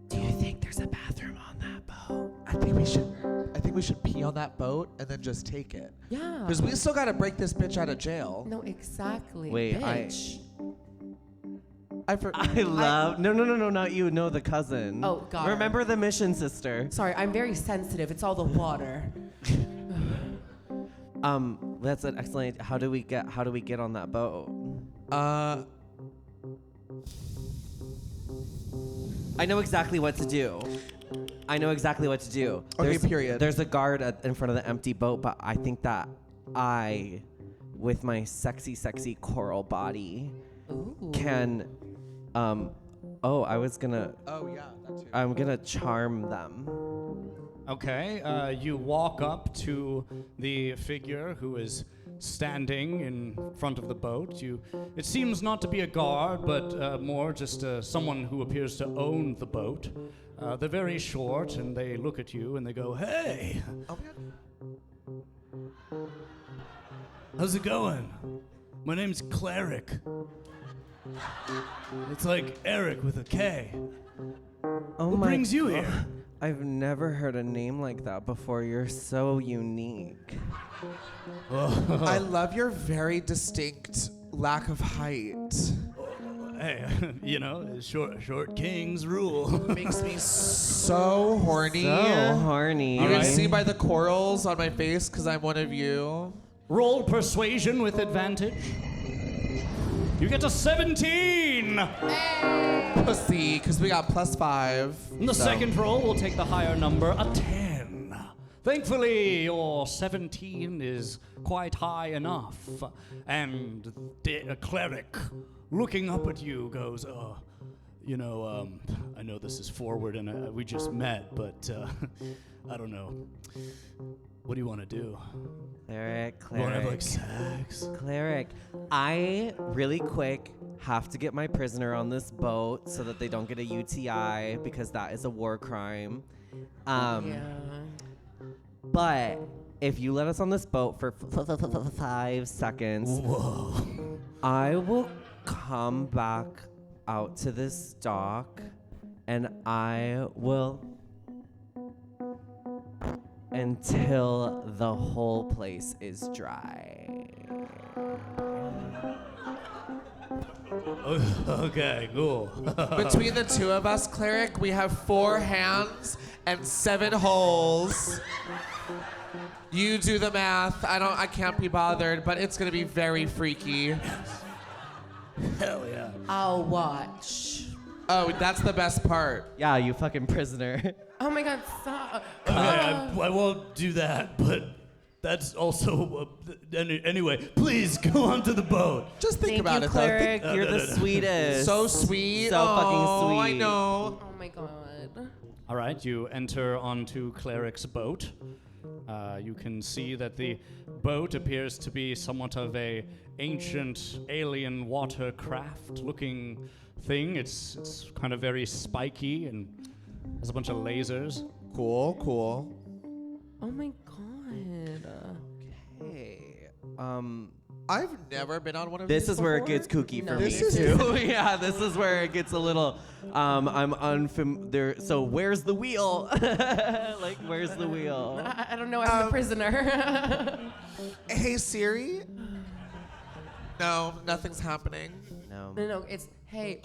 Do you think there's a bathroom on that boat? I think we should pee on that boat and then just take it. Yeah. Because we still gotta break this bitch out of jail. No, exactly. Wait, bitch. I love. No, not you. No, the cousin. Oh, got her. Remember the mission sister. Sorry, I'm very sensitive. It's all the water. That's an excellent. How do we get on that boat? I know exactly what to do. Okay, period. There's a guard in front of the empty boat, but I think that I, with my sexy coral body, Ooh. can, I was gonna, Oh, yeah, that too. I'm gonna charm them. Okay, you walk up to the figure who is standing in front of the boat. It seems not to be a guard, but more just someone who appears to own the boat. They're very short, and they look at you and they go, "Hey, Oh my God. how's it going? My name's Cleric." It's like Eric with a K. Oh What brings you here? I've never heard a name like that before. You're so unique. I love your very distinct lack of height. Hey, short kings rule. Makes me so horny. So horny. You can Alright. see by the corals on my face because I'm one of you. Roll persuasion with advantage. You get a 17. Pussy, because we got +5. And the second roll will take the higher number, a 10. Thankfully, your 17 is quite high enough. And a cleric, looking up at you, goes, I know this is forward and we just met, but I don't know. What do you want to do? Cleric. You want to have like sex? Cleric, I really quick have to get my prisoner on this boat so that they don't get a UTI because that is a war crime. Yeah. But if you let us on this boat for 5 seconds, Whoa. I will come back out to this dock and I will until the whole place is dry. Okay, cool. Between the two of us, Cleric, we have 4 hands and 7 holes. You do the math. I can't be bothered, but it's gonna be very freaky. Hell yeah. I'll watch. Oh, that's the best part. Yeah, you fucking prisoner. Oh my God, stop. Okay, I won't do that, but that's also anyway. Please go onto the boat. Just think Thank about you, it, Cleric. though. You're the sweetest. So sweet. So fucking Oh, I sweet. know. Oh my God. All right, you enter onto Cleric's boat. You can see that the boat appears to be somewhat of a ancient alien watercraft-looking thing. It's kind of very spiky and has a bunch of lasers. Cool. Oh my God. Hey, I've never been on one of this these is where it before. gets kooky for No, me This is too. Yeah, this is where it gets a little. I'm unfamiliar. So where's the wheel? Like, where's the wheel? I don't know. I'm a prisoner. Hey, Siri? No, nothing's happening. No. No, it's hey.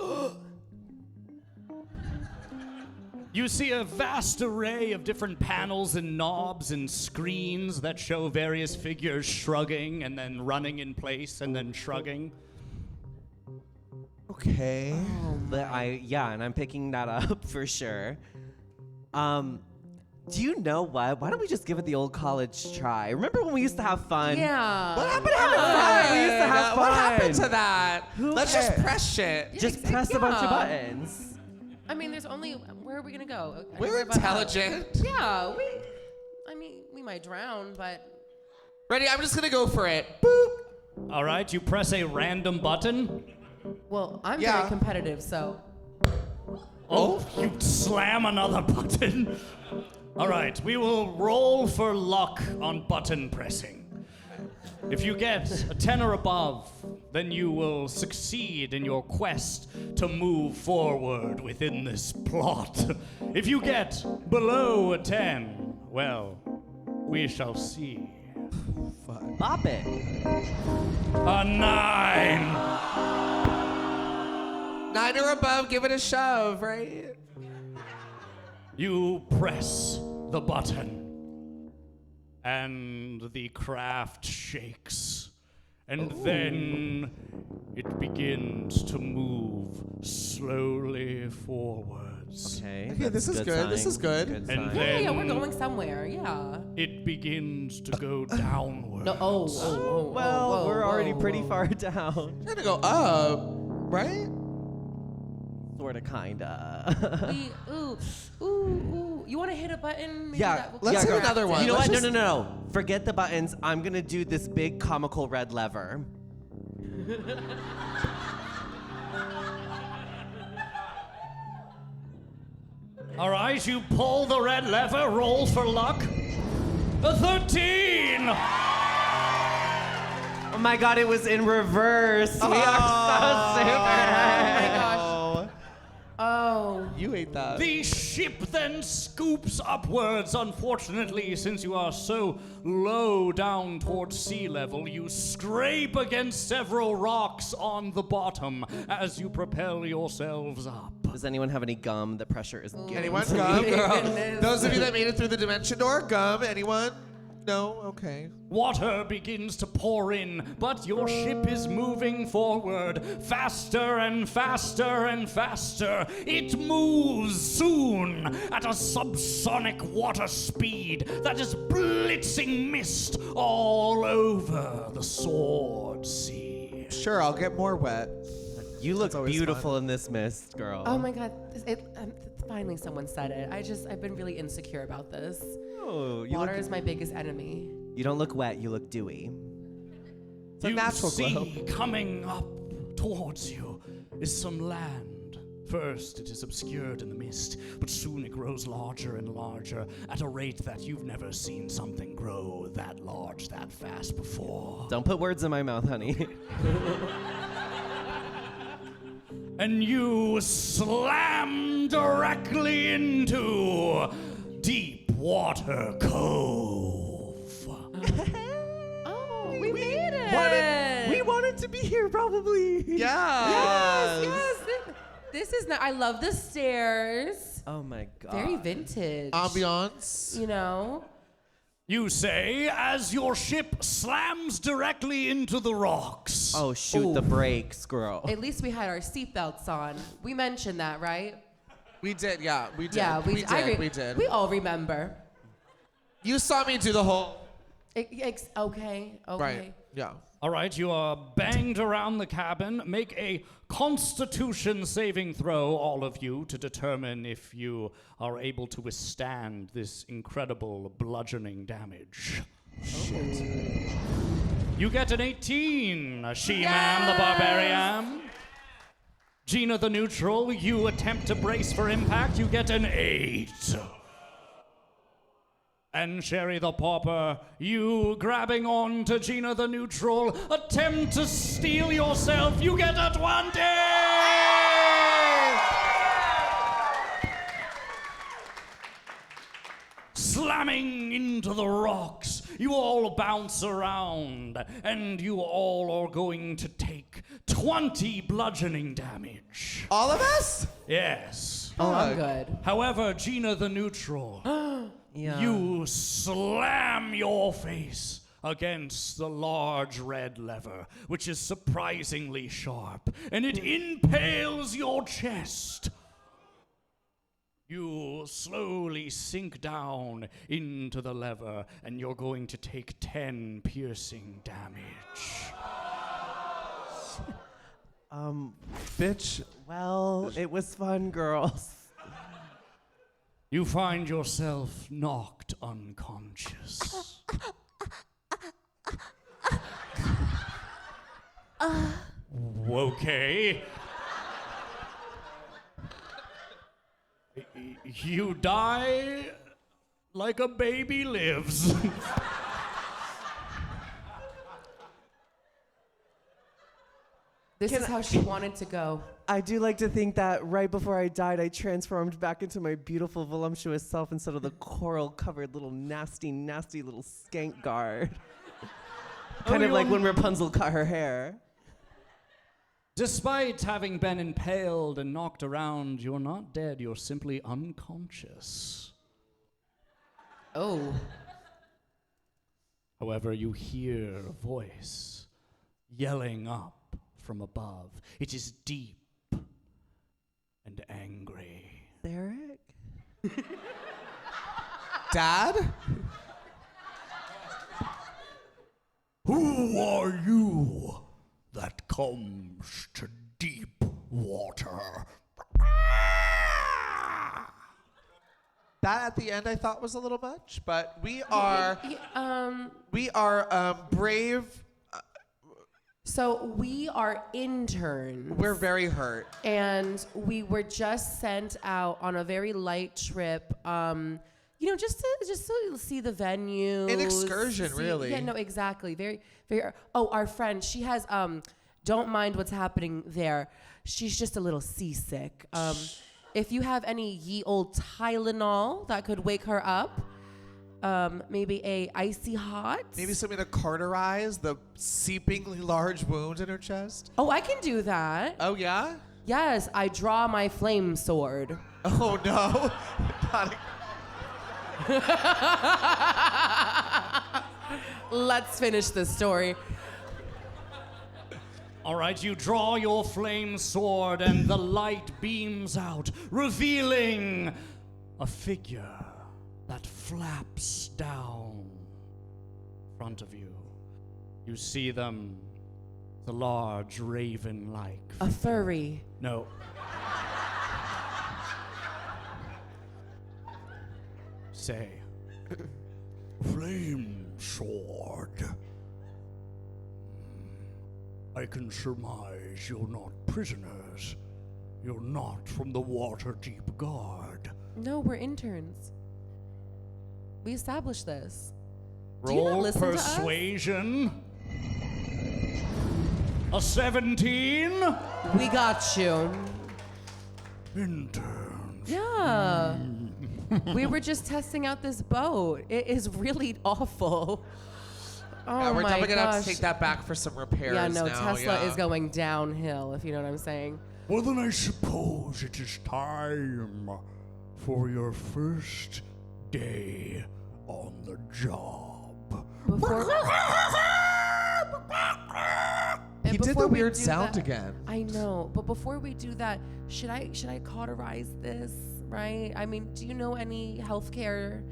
You see a vast array of different panels and knobs and screens that show various figures shrugging and then running in place and then shrugging. Okay. And I'm picking that up for sure. Do you know what? Why don't we just give it the old college try? Remember when we used to have fun? Yeah. What happened to having Yeah, fun? we used to have What fun. happened to that? Who Let's just cares? press shit. Just Yeah, press a bunch of yeah. buttons. I mean, there's only. Where are we gonna go? We're Anywhere but up. intelligent. Yeah. We might drown, but. Ready? I'm just gonna go for it. Boop. All right, you press a random button. Well, I'm Yeah. very competitive, so. Oh, you slam another button. All right, we will roll for luck on button pressing. If you get a 10 or above, then you will succeed in your quest to move forward within this plot. If you get below a 10, well, we shall see. Bop it. A 9! 9 or above, give it a shove, right? You press the button, and the craft shakes, and then it begins to move slowly forwards. Okay. Okay, this is good, this is good. And sign. then Yeah, we're going somewhere. Yeah. it begins to go downwards. No. Oh. Well, we're already pretty far down. I'm gonna go up, right? Sorta, kinda. Ooh. You want to hit a button? Maybe Yeah, that will let's keep hit us another active. one. You know Let's what? just- No. Forget the buttons. I'm gonna do this big comical red lever. All right, you pull the red lever, roll for luck. A 13! Oh my god, it was in reverse. We are so Oh my super. gosh. Oh. You ate that. The ship then scoops upwards. Unfortunately, since you are so low down towards sea level, you scrape against several rocks on the bottom as you propel yourselves up. Does anyone have any gum? The pressure is getting Anyone? to me. Gum? Goodness. Those of you that made it through the dimension door, gum? Anyone? No? Okay. Water begins to pour in, but your ship is moving forward faster and faster and faster. It moves soon at a subsonic water speed that is blitzing mist all over the Sword Sea. Sure, I'll get more wet. You look always beautiful in this mist, girl. Oh my God. Finally someone said it. I've been really insecure about this. Oh, you, Water is my biggest enemy. you don't look wet, you look dewy. It's a You natural see glow. coming up towards you is some land. First, it is obscured in the mist, but soon it grows larger and larger at a rate that you've never seen something grow that large that fast before. Don't put words in my mouth, honey. And you slam directly into Deepwater Cove. Oh, we made it. We wanted to be here, probably. Yes. Yes. This is not. I love the stairs. Oh my god. Very vintage. Ambiance. You know. You say as your ship slams directly into the rocks. Oh, shoot the brakes, girl. At least we had our seatbelts on. We mentioned that, right? We did, yeah, we did. Yeah, we did. We did. We all remember. You saw me do the whole. Okay. Right. Yeah. All right, you are banged around the cabin. Make a Constitution saving throw, all of you, to determine if you are able to withstand this incredible bludgeoning damage. Shit. You get an 18, She-Man the Barbarian. Gina the Neutral, you attempt to brace for impact. You get an 8. And Sherry the Pauper, you grabbing on to Gina the Neutral, attempt to steal yourself. You get a 20! Slamming into the rocks, you all bounce around, and you all are going to take 20 bludgeoning damage. All of us? Yes. Oh, I'm good. However, Gina the Neutral, Yeah. you slam your face against the large red lever, which is surprisingly sharp, and it impales your chest. You slowly sink down into the lever, and you're going to take 10 piercing damage. Bitch. Well, it was fun, girls. You find yourself knocked unconscious. Okay. You die like a baby lives. This is how she wanted to go. I do like to think that right before I died, I transformed back into my beautiful, voluptuous self instead of the coral-covered little nasty, nasty little skank guard. Kind of like when Rapunzel cut her hair. Despite having been impaled and knocked around, you're not dead, you're simply unconscious. Oh. However, you hear a voice yelling up from above. It is deep and angry. Derek? Dad? Who are you that comes to deep water? That at the end I thought was a little much, but we are brave. So we are interns. We're very hurt. And we were just sent out on a very light trip. Just to see the venue. An excursion, really. Yeah, no, exactly. Very, very. Oh, our friend, she has. Don't mind what's happening there. She's just a little seasick. If you have any ye old Tylenol that could wake her up, maybe a icy hot. Maybe something to cauterize the seepingly large wound in her chest. Oh, I can do that. Oh yeah? Yes, I draw my flame sword. Oh no. Let's finish this story. All right, you draw your flame sword and the light beams out, revealing a figure that flaps down in front of you. You see them, the large raven-like A furry. No. Say, flame sword. I can surmise you're not prisoners. You're not from the Waterdeep Guard. No, we're interns. We established this. Do you not Roll listen to us? persuasion. A 17. We got you. Interns. Yeah. We were just testing out this boat. It is really awful. Oh Yeah, we're my definitely gonna have gosh. to take that back for some repairs. Yeah, no, now, Tesla yeah. is going downhill, if you know what I'm saying. Well, then I suppose it is time for your first day on the job. Before, He did before the we weird do sound that- again. I know, but before we do that, should I cauterize this, right? I mean, do you know any healthcare,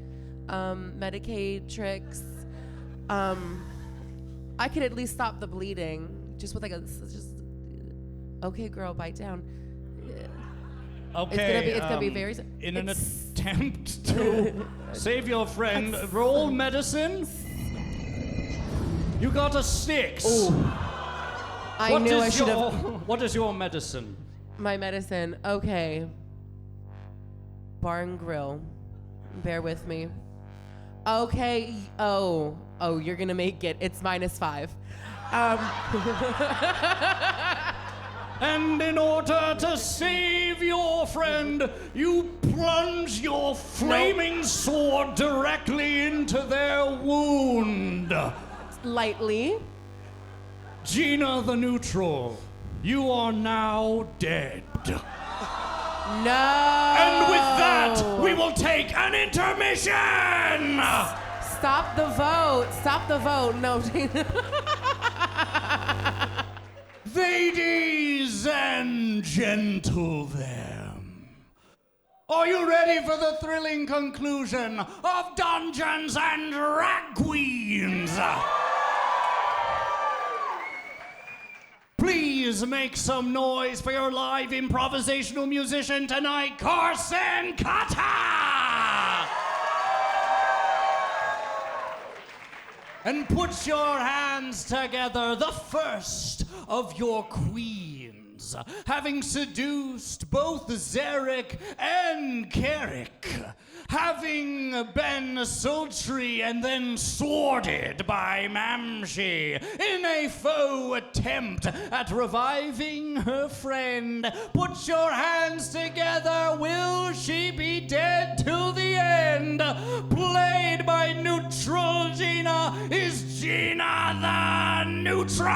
Medicaid tricks? I could at least stop the bleeding just with okay, girl, bite down. Okay. It's gonna be very. In an it's- attempt to save your friend, roll medicine. You got a 6. I knew I should have. What is your medicine? My medicine. Okay. Bar and grill. Bear with me. Okay. Oh, you're gonna make it. It's -5. And in order to save your friend, you plunge your flaming sword directly into their wound. Lightly. Gina the neutral, you are now dead. No. And with that, we will take an intermission! Stop the vote. Stop the vote. No. Ladies and gentlemen, are you ready for the thrilling conclusion of Dungeons and Drag Queens? Please make some noise for your live improvisational musician tonight, Carson Kata! And put your hands together, the first of your queens, having seduced both Zarek and Carrick, having been sultry and then sworded by Mamshi in a faux attempt at reviving her friend. Put your hands together, will she be dead till the end? Played by neutral Gina, is Gina the neutral!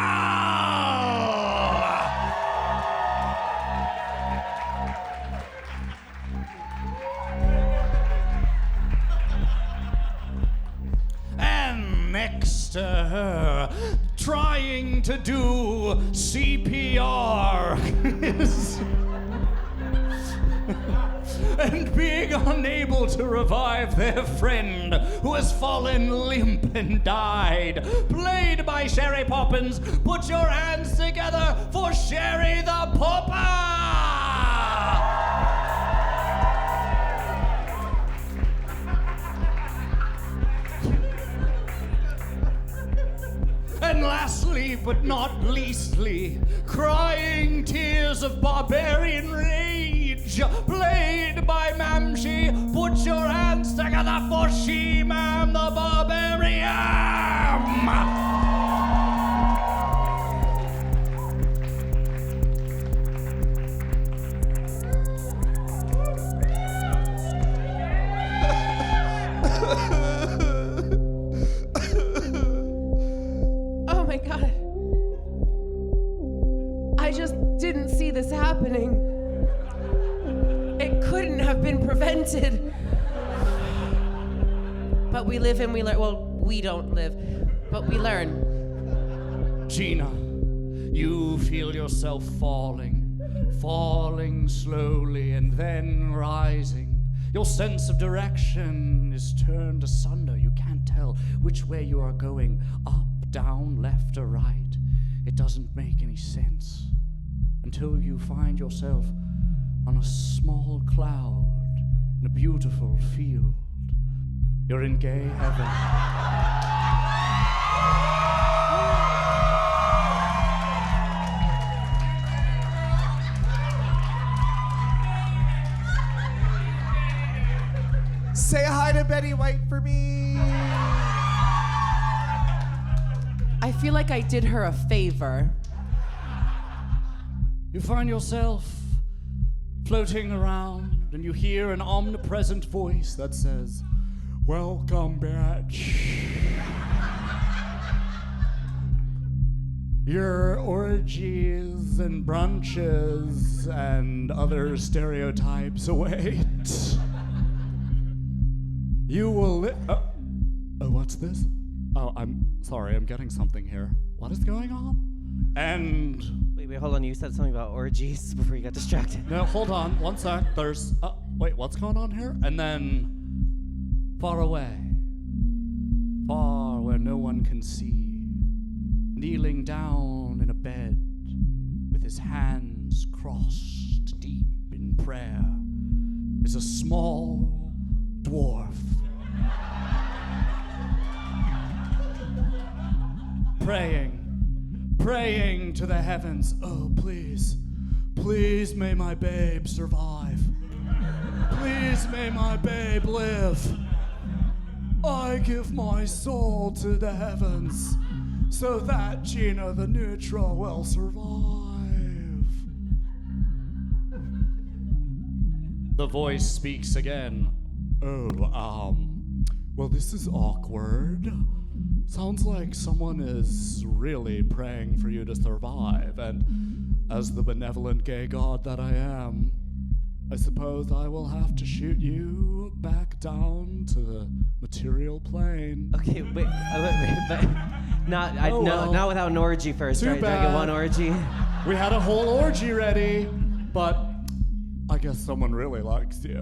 And next to her, trying to do CPR and being unable to revive their friend who has fallen limp and died. Played by Sherry Poppins. Put your hands together for Sherry the Popper! lastly but not leastly, crying tears of barbarian rage, played by Mamshi. Put your hands together for she, ma'am, the barbarian! Oh my God. I just didn't see this happening. It couldn't have been prevented. But we live and we learn. Well, we don't live, but we learn. Gina, you feel yourself falling slowly and then rising. Your sense of direction is turned asunder. You can't tell which way you are going, up, down, left, or right. It doesn't make any sense until you find yourself on a small cloud in a beautiful field. You're in gay heaven. Say hi to Betty White for me. I feel like I did her a favor. You find yourself floating around, and you hear an omnipresent voice that says, "Welcome, bitch. Your orgies and brunches and other stereotypes await. You will what's this? Oh, I'm sorry, I'm getting something here. What is going on? And Wait, hold on. You said something about orgies before you got distracted. no, hold on, one sec. There's wait, what's going on here? And then far away, far where no one can see, kneeling down in a bed with his hands crossed deep in prayer, is a small dwarf. Praying to the heavens. Oh, please may my babe survive. Please may my babe live. I give my soul to the heavens so that Gina the neutral will survive. The voice speaks again. Well, this is awkward. Sounds like someone is really praying for you to survive, and as the benevolent gay god that I am, I suppose I will have to shoot you back down to the material plane. Okay, wait, but not well. not without an orgy first, Too right? Do I get bad. one orgy? We had a whole orgy ready, but I guess someone really likes you.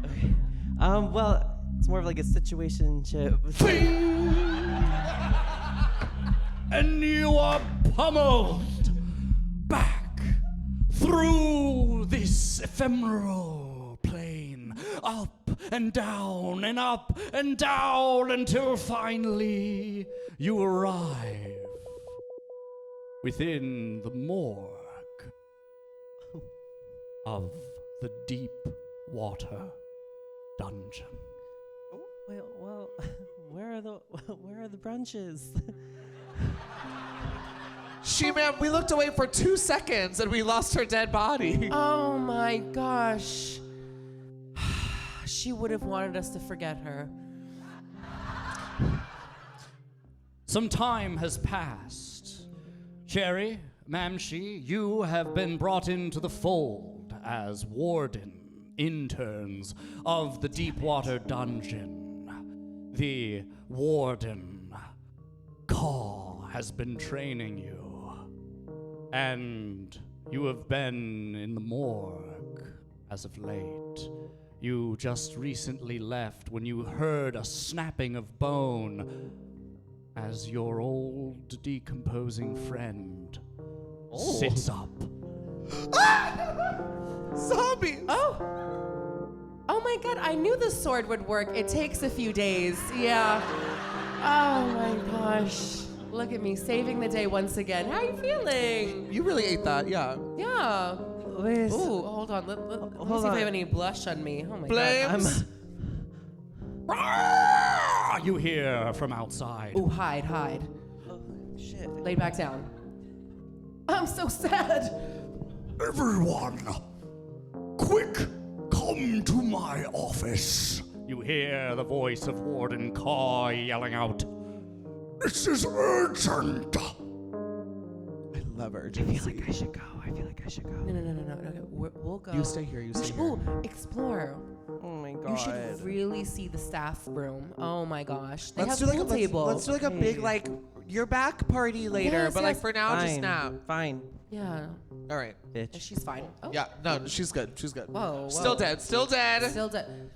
Okay. Well, it's more of like a situationship. And you are pummeled back through this ephemeral plane, up and down and up and down until finally you arrive within the morgue of the Deepwater Dungeon. Well, where are the brunches? Ma'am, we looked away for 2 seconds and we lost her dead body. Oh my gosh. She would have wanted us to forget her. Some time has passed. Cherry, Mamshi, you have been brought into the fold as interns of the Deepwater Dungeon. The warden, Caw, has been training you, and you have been in the morgue as of late. You just recently left when you heard a snapping of bone as your old decomposing friend sits up. Zombies! Oh my God, I knew the sword would work. It takes a few days, yeah. Oh my gosh. Look at me, saving the day once again. How are you feeling? You really ate that, yeah. Yeah. Liz. Ooh, hold on. Let me Hold see if I on. have any blush on me. Oh my Flames. god. You hear from outside. Ooh, hide. Shit. Lay back down. I'm so sad. Everyone, quick, come to my office. You hear the voice of Warden Carr yelling out, "This is urgent." I love I urgency. feel like I should go. No. We'll go. You stay here, you stay here. Ooh, explore. Oh my god. You should really see the staff room. Oh my gosh. They Let's have do like pool table. let's do like a big like your back party later, Yes, but like yes. for now, just Fine. nap. Fine, Yeah. All right. bitch. She's fine. Oh. Yeah. No, she's good. She's good. Whoa. Still dead. Still dead. Still dead.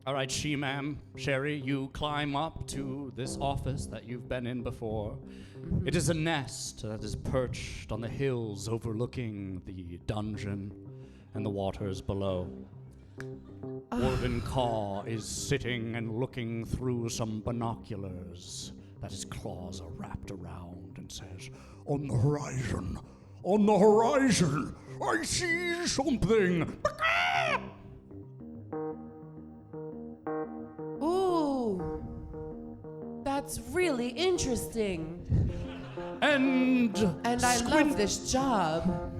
All right, She-Ma'am, Sherry, you climb up to this office that you've been in before. It is a nest that is perched on the hills overlooking the dungeon and the waters below. Warden Carr is sitting and looking through some binoculars that his claws are wrapped around and says, on the horizon, I see something. Ooh. That's really interesting. And I love this job.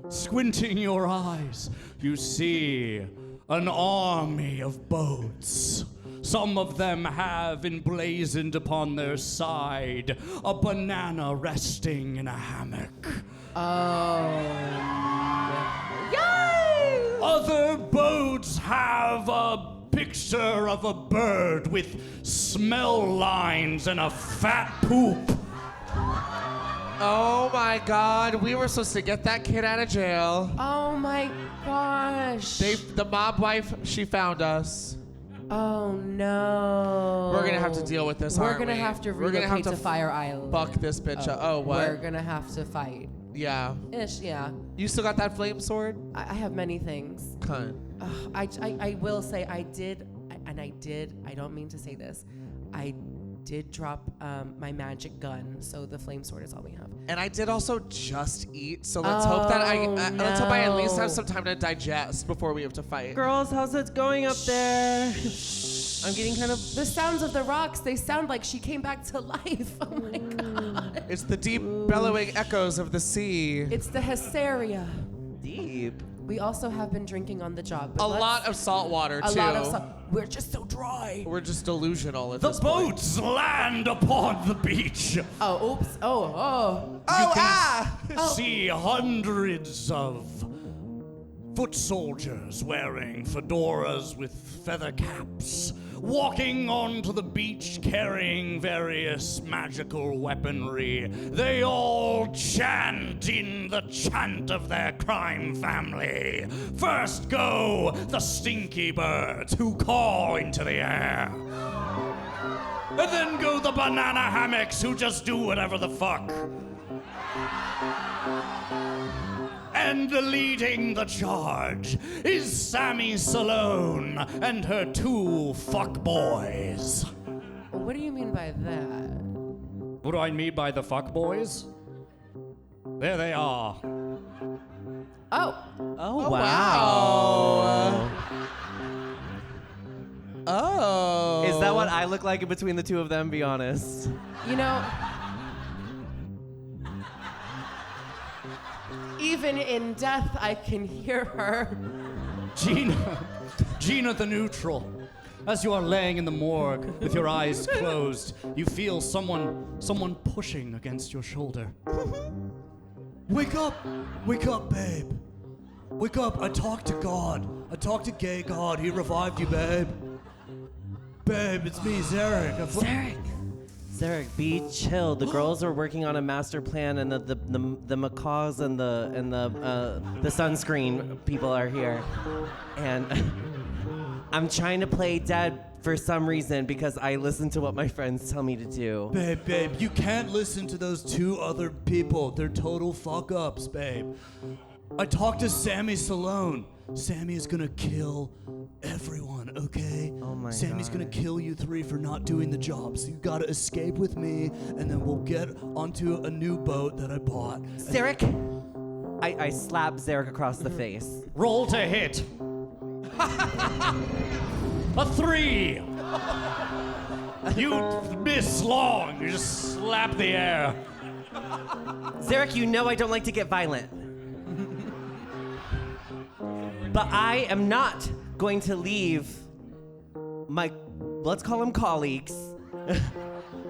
Squinting your eyes, you see an army of boats. Some of them have emblazoned upon their side a banana resting in a hammock. Oh. Yay! Other boats have a picture of a bird with smell lines and a fat poop. Oh my God, we were supposed to get that kid out of jail. Oh my gosh. The mob wife, she found us. Oh no. We're gonna have to deal with this, We're aren't gonna we? have to We're gonna relocate have to Fire Island. Fuck this bitch up. Oh, what? We're gonna have to fight. Yeah. Ish, yeah. You still got that flame sword? I have many things. Cunt. I will say I don't mean to say this, I did drop my magic gun, so the flame sword is all we have. And I did also just eat, so let's hope that let's hope I at least have no. some time to digest before we have to fight. Girls, how's it going up there? I'm getting kind of. The sounds of the rocks, they sound like she came back to life. Oh my god. It's the deep bellowing echoes of the sea. It's the hysteria. Deep. We also have been drinking on the job. A But lot of salt water, a too. lot of salt. We're just so dry. We're just delusional at The this point. boats land upon the beach. Oh, oops. Oh. Oh, See hundreds of foot soldiers wearing fedoras with feather caps, walking onto the beach carrying various magical weaponry. They all chant in the chant of their crime family. First go the stinky birds who caw into the air. And then go the banana hammocks who just do whatever the fuck. And leading the charge is Sammy Salone and her two fuckboys. What do you mean by that? What do I mean by the fuckboys? There they are. Oh. Oh, wow. Oh. Is that what I look like in between the two of them? Be honest. You know, even in death, I can hear her. Gina the neutral. As you are laying in the morgue with your eyes closed, you feel someone pushing against your shoulder. Wake up, babe. Wake up, I talked to God. I talked to gay God, he revived you, babe. Babe, it's me, Zarek. Zarek, be chill. The girls are working on a master plan, and the macaws and the sunscreen people are here, and I'm trying to play dead for some reason because I listen to what my friends tell me to do. Babe, you can't listen to those two other people. They're total fuck-ups, babe. I talked to Sammy Salone. Sammy is gonna kill everyone, okay? Oh my Sammy's gonna God. kill you three for not doing the job. So you gotta escape with me, and then we'll get onto a new boat that I bought. Zarek! I slap Zarek across the face. Roll to hit. A 3. You miss long. You just slap the air. Zarek, you know I don't like to get violent. But I am not going to leave my, let's call them colleagues,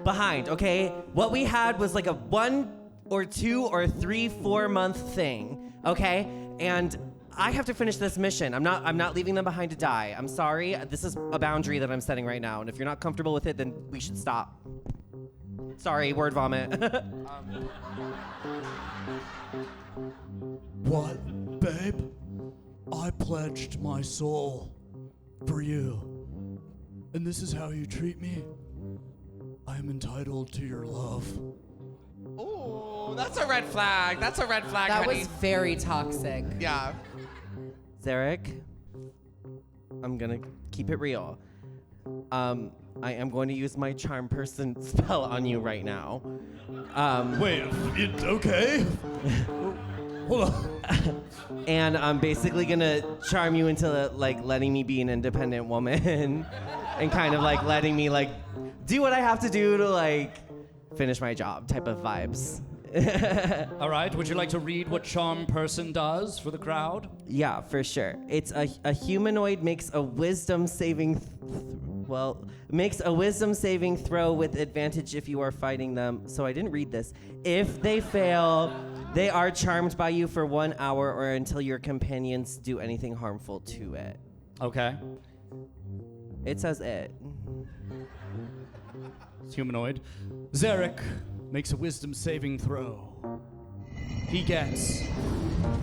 behind, okay? What we had was like a 1 or 2 or 3, 4 month thing, okay? And I have to finish this mission. I'm not leaving them behind to die. I'm sorry. This is a boundary that I'm setting right now. And if you're not comfortable with it, then we should stop. Sorry, word vomit. What, babe? I pledged my soul for you. And this is how you treat me? I am entitled to your love. Ooh, that's a red flag. That's a red flag, That honey. was very toxic. Yeah. Zarek, I'm gonna keep it real. I am going to use my charm person spell on you right now. Wait, okay? Hold on. And I'm basically gonna charm you into like letting me be an independent woman and kind of like letting me like do what I have to do to like finish my job type of vibes. All right, would you like to read what Charm Person does for the crowd? Yeah, for sure. It's a humanoid makes a wisdom saving makes a wisdom saving throw with advantage if you are fighting them. So I didn't read this. If they fail, they are charmed by you for 1 hour or until your companions do anything harmful to it. Okay. It says it. It's humanoid. Zarek makes a wisdom saving throw. He gets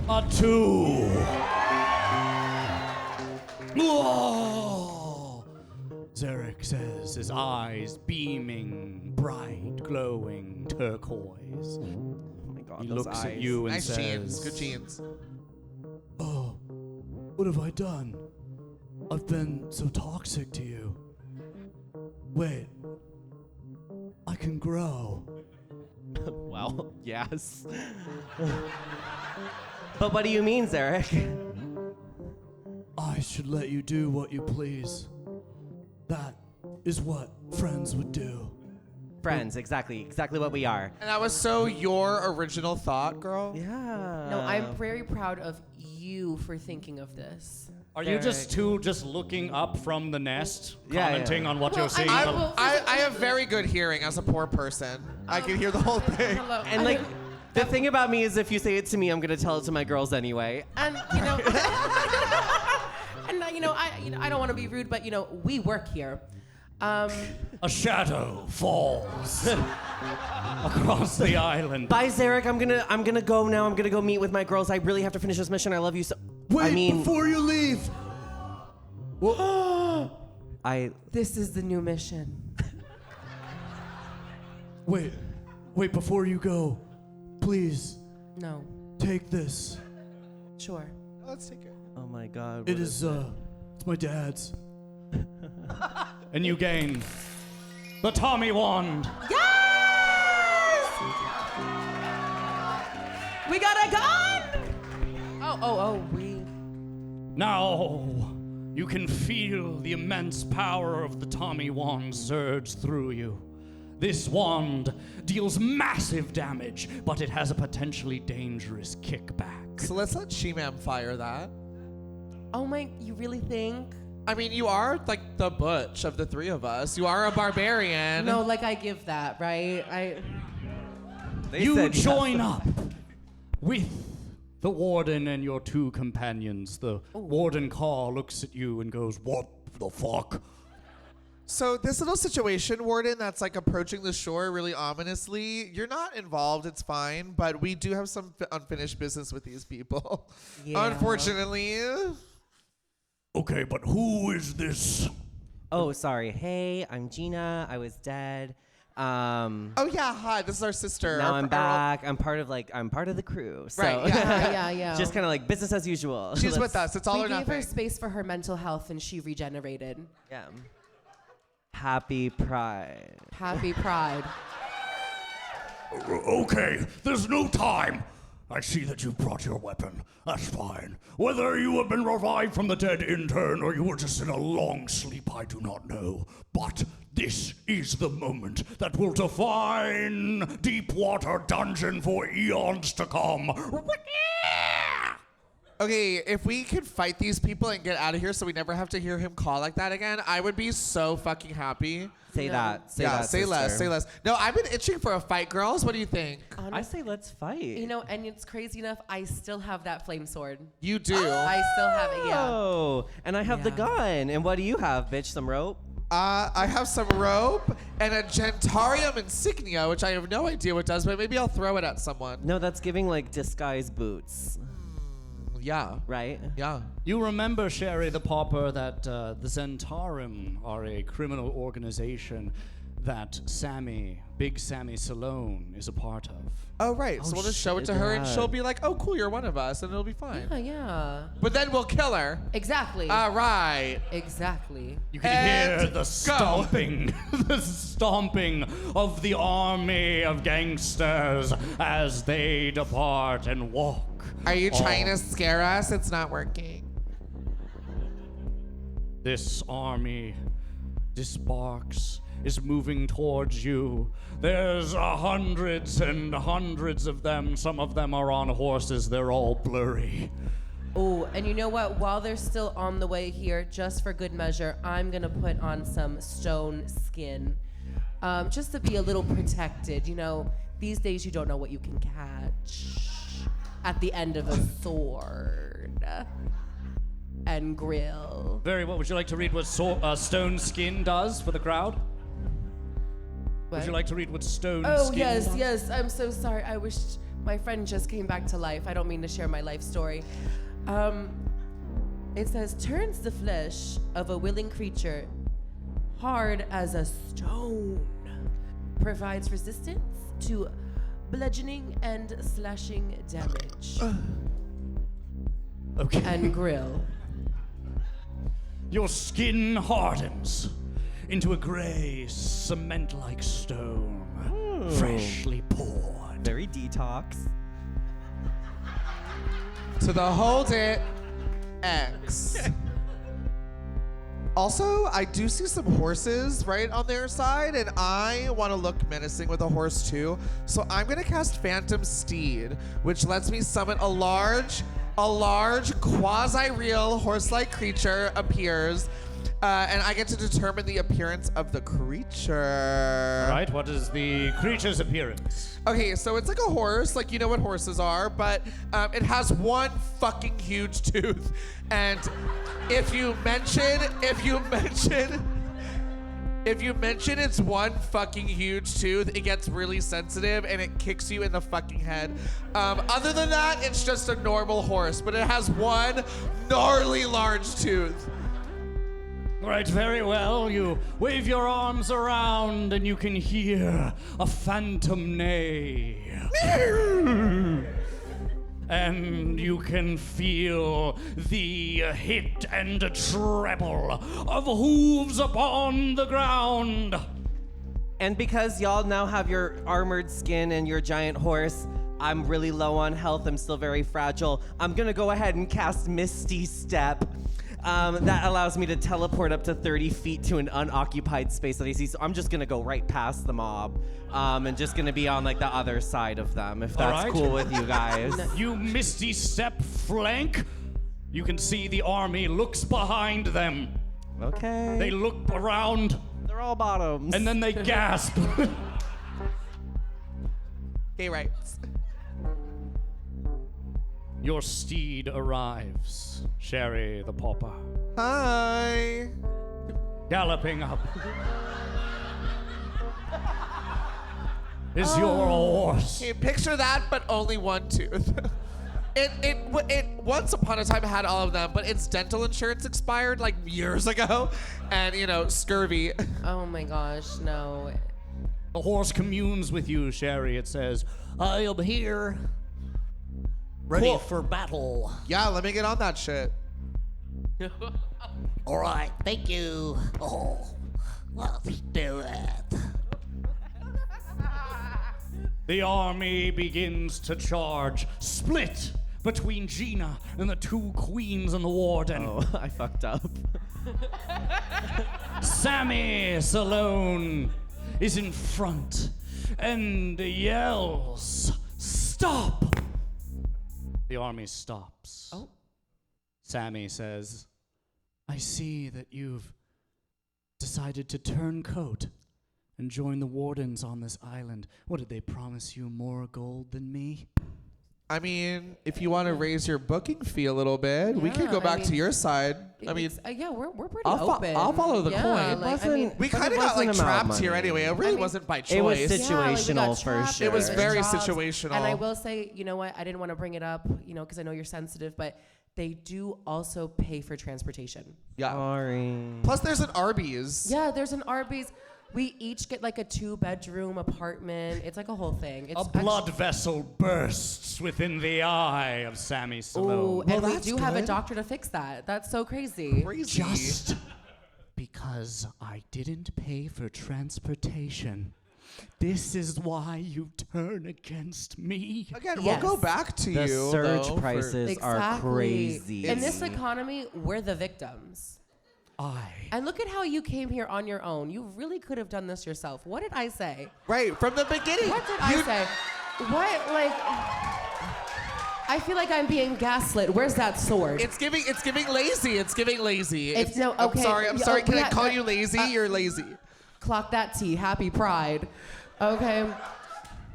a 2. Whoa! Zarek says, his eyes beaming, bright, glowing, turquoise. Oh my god, He those looks eyes. at you and Nice says, jeans. Good jeans. "Oh, what have I done? I've been so toxic to you. Wait, I can grow." Well, yes. But what do you mean, Zarek? I should let you do what you please. That is what friends would do. Friends, exactly what we are. And that was so your original thought, girl. Yeah. No, I'm very proud of you for thinking of this. Are you just two just looking up from the nest, Yeah, commenting yeah. on what Well, you're seeing? I have very good hearing as a poor person. I can hear the whole thing. Hello. And like, the thing about me is if you say it to me, I'm gonna tell it to my girls anyway. And you know, I don't want to be rude, but we work here. A shadow falls across the island. Bye, Zarek. I'm gonna go now. I'm gonna go meet with my girls. I really have to finish this mission. I love you so. Wait, I mean, before you leave. This is the new mission. Wait, before you go, please No, take this. sure. Let's take it. Oh my God. It is, it's my dad's. And you gain the Tommy Wand. Yes! We got a gun! We. Now, you can feel the immense power of the Tommy Wand surge through you. This wand deals massive damage, but it has a potentially dangerous kickback. So let's let She-Man fire that. Oh my, you really think? I mean, you are like the butch of the three of us. You are a barbarian. No, like I give that, right? You join up with the warden and your two companions. The warden Carl looks at you and goes, "What the fuck?" So this little situation, Warden, that's like approaching the shore really ominously, you're not involved, it's fine, but we do have some unfinished business with these people. Yeah. Unfortunately. Okay, but who is this? Oh, sorry. Hey, I'm Gina. I was dead. Oh yeah, hi. This is our sister. Now I'm back. I'm part of the crew. So Right, Yeah. just kind of like business as usual. She's with us. It's all We or gave nothing. her space for her mental health, and she regenerated. Yeah. Happy Pride. Happy Pride. Okay, there's no time. I see that you've brought your weapon. That's fine. Whether you have been revived from the dead intern or you were just in a long sleep, I do not know. But this is the moment that will define Deepwater Dungeon for eons to come. Okay, if we could fight these people and get out of here so we never have to hear him call like that again, I would be so fucking happy. Say that. Say yeah, that, say less, sister. say less. No, I've been itching for a fight, girls. What do you think? I say let's fight. You know, and it's crazy enough, I still have that flame sword. You do. I still have it, yeah. Oh, and I have the Yeah. gun. And what do you have, bitch? Some rope? I have some rope and a Gentarium insignia, which I have no idea what does, but maybe I'll throw it at someone. No, that's giving like disguise boots, Yeah. right? Yeah. You remember, Sherry the Pauper, that the Zentarim are a criminal organization that Big Sammy Salone, is a part of. Oh, right. So we'll just show it to shit, her and yeah. she'll be like, oh, cool, you're one of us, and it'll be fine. Yeah. But then we'll kill her. Exactly. All right. Exactly. You can And hear the stomping, the stomping of the army of gangsters as they depart and walk. Are you trying to on. scare us? It's not working. This army disembarks, is moving towards you. There's hundreds and hundreds of them. Some of them are on horses. They're all blurry. Oh, and you know what? While they're still on the way here, just for good measure, I'm gonna put on some stone skin, just to be a little protected. You know, these days you don't know what you can catch at the end of a sword and grill. Very well. Would you like to read what stone skin does for the crowd? Would you like to read what stone Oh, skin yes, does? yes. I'm so sorry. I wish my friend just came back to life. I don't mean to share my life story. It says, turns the flesh of a willing creature hard as a stone. Provides resistance to bludgeoning and slashing damage. Okay. And grill. Your skin hardens into a gray, cement-like stone, freshly poured. Very detox. To the hold it X. Also, I do see some horses right on their side, and I want to look menacing with a horse too. So I'm gonna cast Phantom Steed, which lets me summon a large quasi-real horse-like creature appears, and I get to determine the appearance of the creature. All right, what is the creature's appearance? Okay, so it's like a horse, like you know what horses are, but it has one fucking huge tooth. And if you mention it's one fucking huge tooth, it gets really sensitive and it kicks you in the fucking head. Other than that, it's just a normal horse, but it has one gnarly large tooth. All right, very well. You wave your arms around and you can hear a phantom neigh. And you can feel the hit and treble of hooves upon the ground. And because y'all now have your armored skin and your giant horse, I'm really low on health. I'm still very fragile. I'm gonna go ahead and cast Misty Step. That allows me to teleport up to 30 feet to an unoccupied space that I see. So I'm just gonna go right past the mob, and just gonna be on like the other side of them, if that's right. cool with you guys. You misty step flank. You can see the army looks behind them. Okay. They look around They're all bottoms. and then they gasp. Okay, right. Your steed arrives, Sherry the Pauper, Hi. galloping up. Is your horse. Okay, picture that, but only one tooth. It once upon a time had all of them, but its dental insurance expired like years ago, and you know, scurvy. Oh my gosh, no. The horse communes with you, Sherry. It says, I am here, ready Cool. for battle. Yeah, let me get on that shit. All right, thank you. Oh, let's do it. The army begins to charge, split between Gina and the two queens and the warden. Oh, I fucked up. Sammy Salone is in front and yells, "Stop!" The army stops. Oh. Sammy says, I see that you've decided to turn coat and join the wardens on this island. What, did they promise you more gold than me? I mean, if you want to raise your booking fee a little bit, we could Yeah, go I back to mean, your side. I mean, yeah, we're pretty I'll follow the yeah, coin. Like, I mean, we But kind it of got like wasn't about trapped here money. anyway. It really I mean, wasn't by choice. It was yeah, like, we situational got for trapped, sure. It was we very got jobs. situational. And I will say, you know what? I didn't want to bring it up, you know, because I know you're sensitive, but they do also pay for transportation. Yeah. Sorry. Plus, there's an Arby's. Yeah, there's an Arby's. We each get like a 2-bedroom apartment. It's like a whole thing. It's A blood vessel bursts within the eye of Sammy Oh, Salone. and we that's do have a good. doctor to fix that. That's so crazy. Crazy. Just because I didn't pay for transportation. This is why you turn against me. Again, Yes. we'll go back to The you. surge though, for- prices are crazy. In this economy, we're the victims. And look at how you came here on your own. You really could have done this yourself. What did I say? Right, from the beginning. What did I say? What, like, I feel like I'm being gaslit. Where's that sword? It's giving lazy. It's giving lazy. It's no, okay. I'm sorry. Can we I ha- call you lazy? You're lazy. Clock that T. Happy Pride. Okay.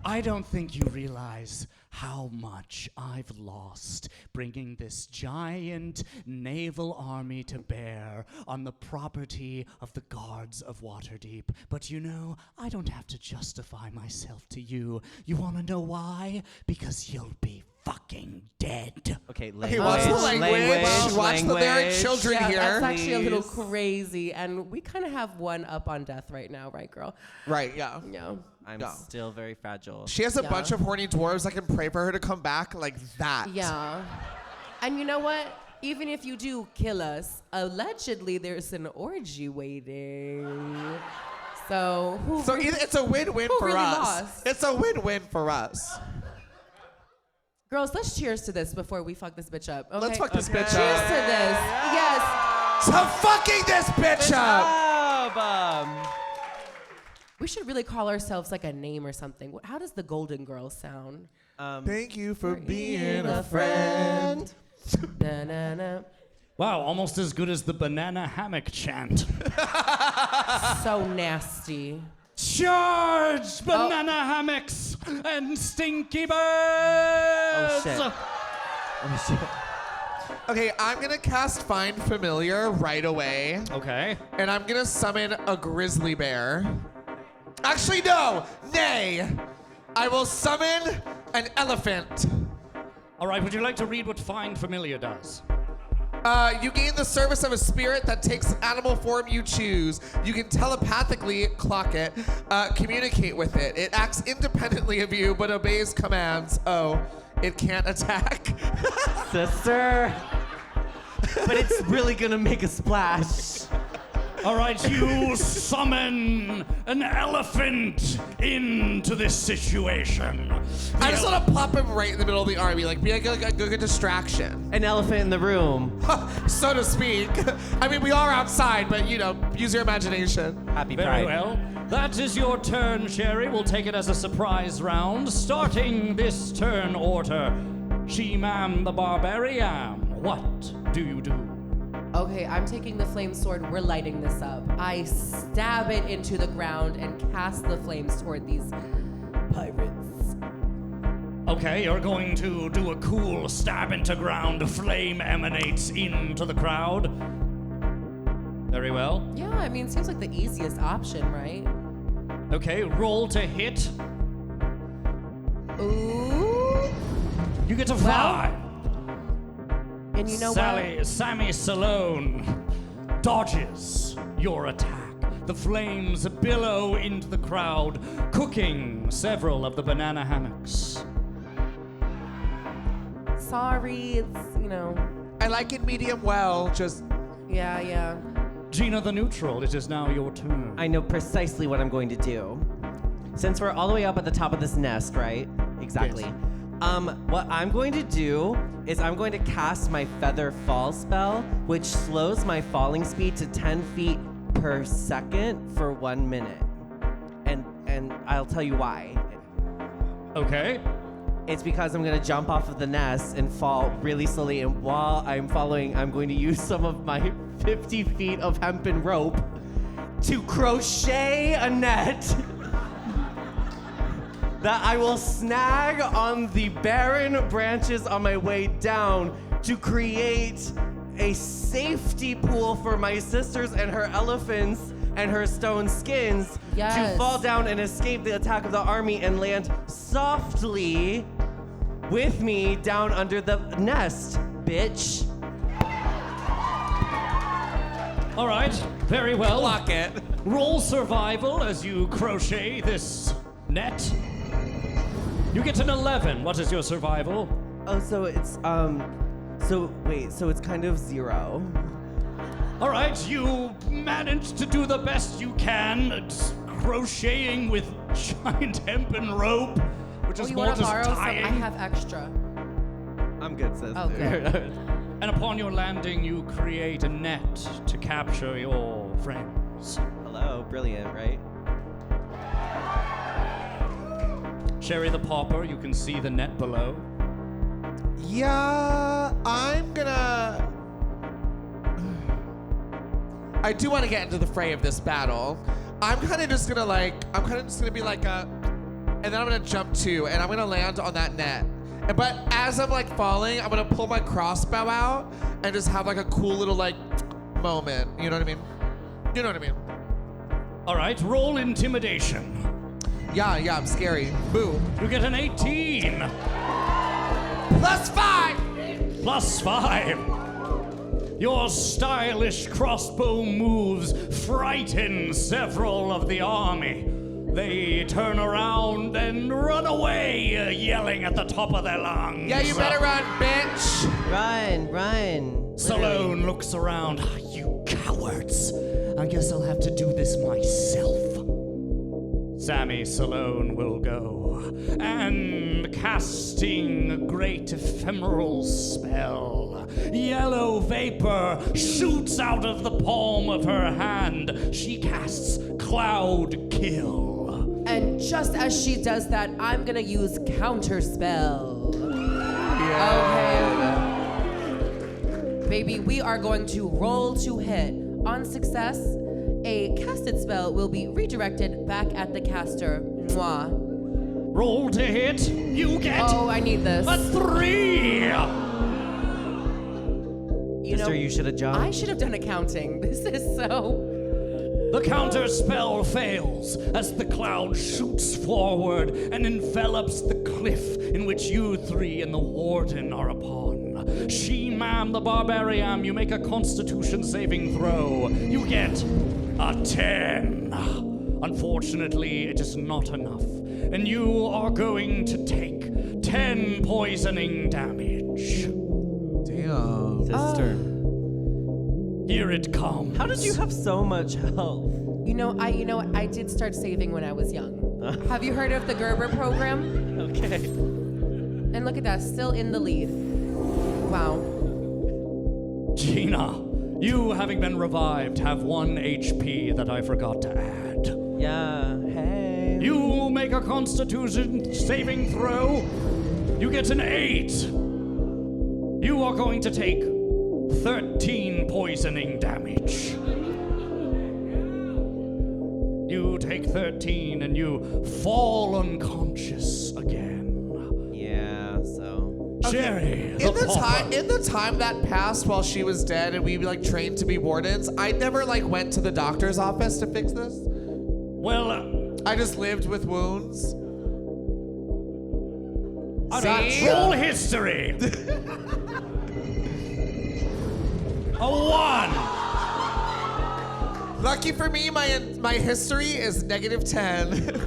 I don't think you realize how much I've lost bringing this giant naval army to bear on the property of the guards of Waterdeep. But you know, I don't have to justify myself to you. You want to know why? Because you'll be fucking dead. Okay, Okay, watch the language. Watch the very children Yeah, here. that's actually a little please. crazy. And we kind of have one up on death right now, right, girl? Right, yeah. Yeah. I'm No. still very fragile. She has a Yeah. bunch of horny dwarves. I can pray for her to come back like that. Yeah. And you know what? Even if you do kill us, allegedly there's an orgy waiting. So who? So it's a win-win Who for really us. lost? It's a win-win for us. Girls, let's cheers to this before we fuck this bitch up. Okay? Let's fuck this bitch Cheers up. to this. Yes. To fucking this bitch up. We should really call ourselves like a name or something. How does the Golden Girls sound? Thank you for being Being a friend. Na-na-na. Wow, almost as good as the banana hammock chant. So nasty. Charge, banana hammocks and stinky birds! Oh shit. Oh shit. Okay, I'm gonna cast Find Familiar right away. Okay. And I'm gonna summon a grizzly bear. Actually, no! Nay! I will summon an elephant. All right, would you like to read what Find Familiar does? You gain the service of a spirit that takes an animal form you choose. You can telepathically, clock it, communicate with it. It acts independently of you, but obeys commands. Oh, it can't attack. Sister. But it's really gonna make a splash. All right, you summon an elephant into this situation. I just want to plop him right in the middle of the army, like be like a good distraction, An elephant in the room. so to speak. I mean, we are outside, but you know, use your imagination. Happy Very Pride. well. That is your turn, Sherry. We'll take it as a surprise round. Starting this turn order, She-Man the Barbarian, what do you do? Okay, I'm taking the flame sword. We're lighting this up. I stab it into the ground and cast the flames toward these pirates. Okay, you're going to do a cool stab into ground. A flame emanates into the crowd. Very well. Yeah, I mean, it seems like the easiest option, right? Okay, roll to hit. Ooh. You get a 5. And you know what? Sammy Salone dodges your attack. The flames billow into the crowd, cooking several of the banana hammocks. Sorry, it's, I like it medium well, just... Yeah. Gina the neutral, it is now your turn. I know precisely what I'm going to do. Since we're all the way up at the top of this nest, right? Exactly. Yes. What I'm going to do is I'm going to cast my Feather Fall spell, which slows my falling speed to 10 feet per second for 1 minute. And I'll tell you why. Okay. It's because I'm gonna jump off of the nest and fall really slowly, and while I'm following, I'm going to use some of my 50 feet of hempen rope to crochet a net that I will snag on the barren branches on my way down to create a safety pool for my sisters and her elephants and her stone skins to fall down and escape the attack of the army and land softly with me down under the nest, bitch. All right, very well. Block it. Roll survival as you crochet this net. You get an 11. What is your survival? Oh, so it's so it's kind of 0. All right, you managed to do the best you can at crocheting with giant hempen rope, which is you more want to just borrow some? tying. I have extra. I'm good, sis. Oh, good. And upon your landing, you create a net to capture your friends. Hello, brilliant, right? Sherry the Pauper, you can see the net below. Yeah, I'm gonna... I do want to get into the fray of this battle. I'm kind of just gonna be like a... And then I'm gonna jump too, and I'm gonna land on that net. But as I'm like falling, I'm gonna pull my crossbow out and just have like a cool little like moment. You know what I mean? You know what I mean? All right, roll intimidation. Yeah, I'm scary. Boo. You get an 18. +5! +5. Your stylish crossbow moves frighten several of the army. They turn around and run away, yelling at the top of their lungs. Yeah, you better run, bitch. Run. Salone looks around. You cowards. I guess I'll have to do this myself. Sammy Salone will go, and casting a great ephemeral spell, yellow vapor shoots out of the palm of her hand. She casts Cloud Kill. And just as she does that, I'm gonna use Counterspell. Okay. Baby, we are going to roll to hit. On success, a casted spell will be redirected back at the caster. Mwah. Roll to hit. You get Oh, I need this. a 3. Sister, you should have jumped. I should have done accounting. This is so... The counter spell fails as the cloud shoots forward and envelops the cliff in which you three and the warden are upon. She-Mam the Barbarian, you make a constitution saving throw. You get a 10. Unfortunately, it is not enough, and you are going to take 10 poisoning damage. Damn. Sister. Here it comes. How did you have so much health? I did start saving when I was young. Have you heard of the Gerber program? Okay. And look at that, still in the lead. Wow. Gina, you, having been revived, have 1 HP that I forgot to add. Yeah, hey. You make a constitution saving throw. You get an 8. You are going to take 13 poisoning damage. You take 13 and you fall unconscious again. Yeah, so. Sherry, In pauper. the time that passed while she was dead and we like trained to be wardens, I never like went to the doctor's office to fix this. Well, I just lived with wounds. See? roll history. A 1. Lucky for me, my history is -10.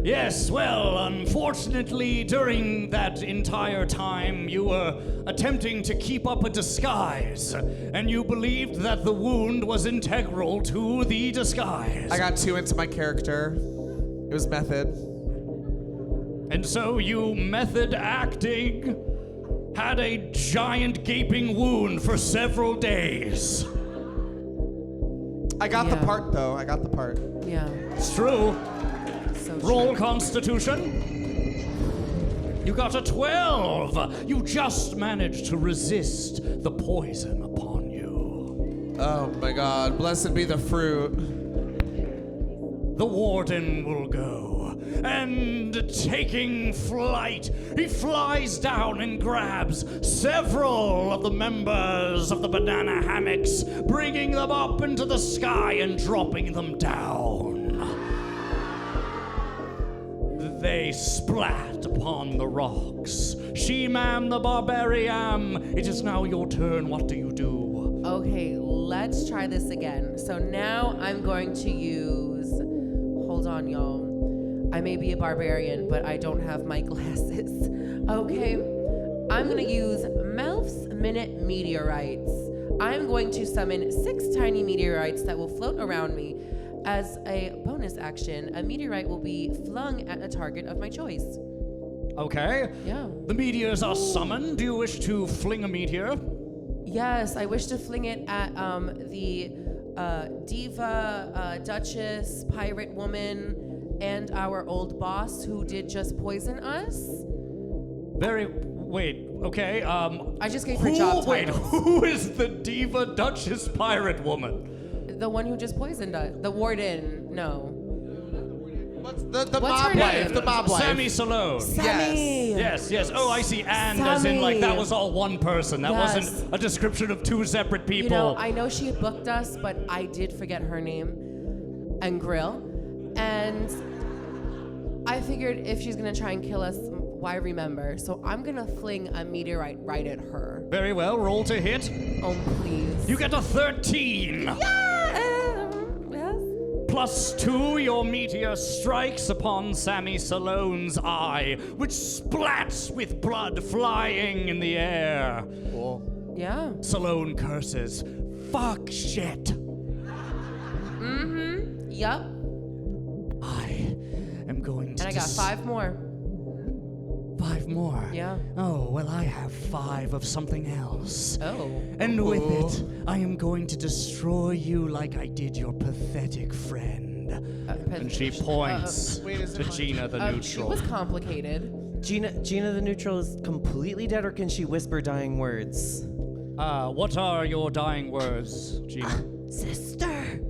Yes, well, unfortunately, during that entire time, you were attempting to keep up a disguise, and you believed that the wound was integral to the disguise. I got too into my character. It was method. And so you method acting had a giant gaping wound for several days. I got the Yeah. part, though. I got the part. Yeah. It's true. So Roll true. Constitution. You got a 12. You just managed to resist the poison upon you. Oh my God. Blessed be the fruit. The warden will go, and taking flight, he flies down and grabs several of the members of the banana hammocks, bringing them up into the sky and dropping them down. They splat upon the rocks. She-man the barbarian, it is now your turn. What do you do? Okay, let's try this again. So now I'm going to use. Hold on, y'all. I may be a barbarian, but I don't have my glasses. Okay, I'm gonna use Melf's Minute Meteorites. I'm going to summon 6 tiny meteorites that will float around me. As a bonus action, a meteorite will be flung at a target of my choice. Okay. Yeah. The meteors are summoned. Do you wish to fling a meteor? Yes, I wish to fling it at the diva, duchess, pirate woman, and our old boss who did just poison us. Wait, okay, I just gave her job titles. Who is the diva duchess pirate woman? The one who just poisoned us. The warden. No. What's the What's mob her wife? name? The mob wife. Sammy Salone. Sammy. Yes. Oh, I see. And as in, like, that was all one person. That Yes. wasn't a description of 2 separate people. You know, I know she had booked us, but I did forget her name and grill. And I figured if she's gonna try and kill us, why remember? So I'm gonna fling a meteorite right at her. Very well. Roll to hit. Oh, please. You get a 13. Yes. +2, your meteor strikes upon Sammy Salone's eye, which splats with blood flying in the air. Cool. Yeah. Salone curses, "Fuck shit." Yup. I am going to. And I got 5 more. 5 more. Yeah. Oh, well, I have 5 of something else. Oh. And with it, I am going to destroy you like I did your pathetic friend. And she points Wait, is it to my Gina the She neutral. was complicated. Gina the neutral is completely dead, or can she whisper dying words? What are your dying words, Gina? Sister,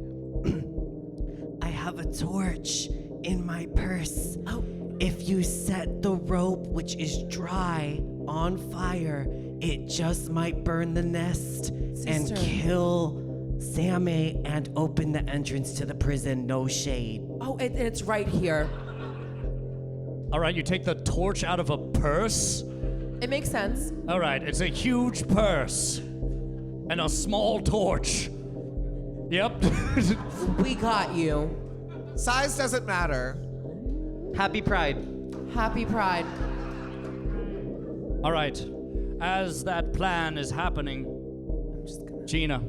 I have a torch in my purse. Oh. If you set the rope, which is dry, on fire, it just might burn the nest and Sister. kill Sammy and open the entrance to the prison. No shade. Oh, it's right here. All right, you take the torch out of a purse. It makes sense. All right, it's a huge purse and a small torch. Yep. We got you. Size doesn't matter. Happy Pride. Happy Pride. All right, as that plan is happening, I'm just gonna. Gina,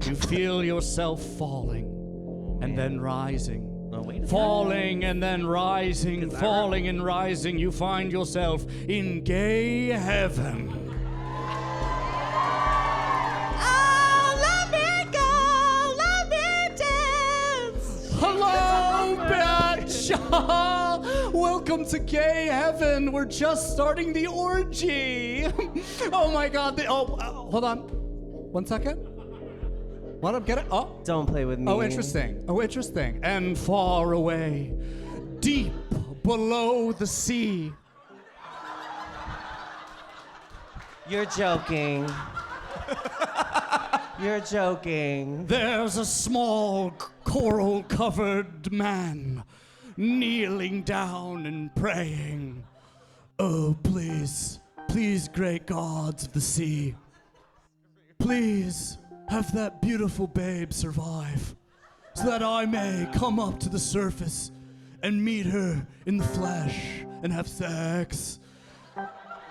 you feel yourself falling and then rising. Oh, wait. Falling and then rising, falling and rising. You find yourself in gay heaven. Hello, bitch! Welcome to gay heaven. We're just starting the orgy. Oh my God! Hold on. 1 second. What? I'm getting. Oh. Don't play with me. Oh, interesting. Oh, interesting. And far away, deep below the sea. You're joking. You're joking. There's a small coral-covered man kneeling down and praying. Oh, please, please, great gods of the sea, please have that beautiful babe survive, so that I may come up to the surface and meet her in the flesh and have sex.